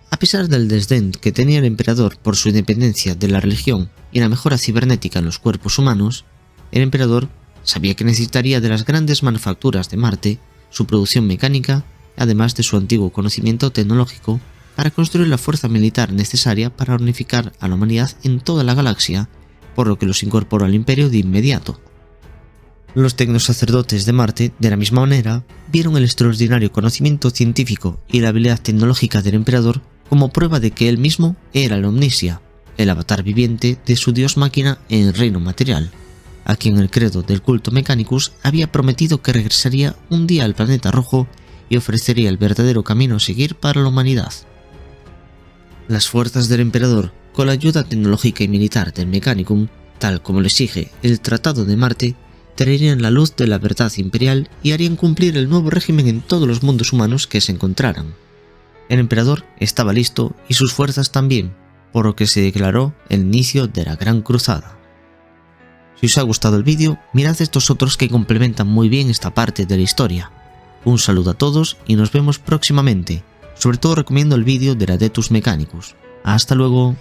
A pesar del desdén que tenía el emperador por su independencia de la religión y la mejora cibernética en los cuerpos humanos, el emperador sabía que necesitaría de las grandes manufacturas de Marte, su producción mecánica, además de su antiguo conocimiento tecnológico, para construir la fuerza militar necesaria para unificar a la humanidad en toda la galaxia, por lo que los incorporó al imperio de inmediato. Los tecnosacerdotes de Marte, de la misma manera, vieron el extraordinario conocimiento científico y la habilidad tecnológica del emperador como prueba de que él mismo era el Omnisia, el avatar viviente de su dios máquina en el reino material, a quien el credo del culto Mechanicus había prometido que regresaría un día al planeta rojo y ofrecería el verdadero camino a seguir para la humanidad. Las fuerzas del emperador, con la ayuda tecnológica y militar del Mechanicum, tal como lo exige el Tratado de Marte, traerían la luz de la verdad imperial y harían cumplir el nuevo régimen en todos los mundos humanos que se encontraran. El emperador estaba listo y sus fuerzas también, por lo que se declaró el inicio de la Gran Cruzada. Si os ha gustado el vídeo, mirad estos otros que complementan muy bien esta parte de la historia. Un saludo a todos y nos vemos próximamente. Sobre todo recomiendo el vídeo de Adeptus Mechanicus. ¡Hasta luego!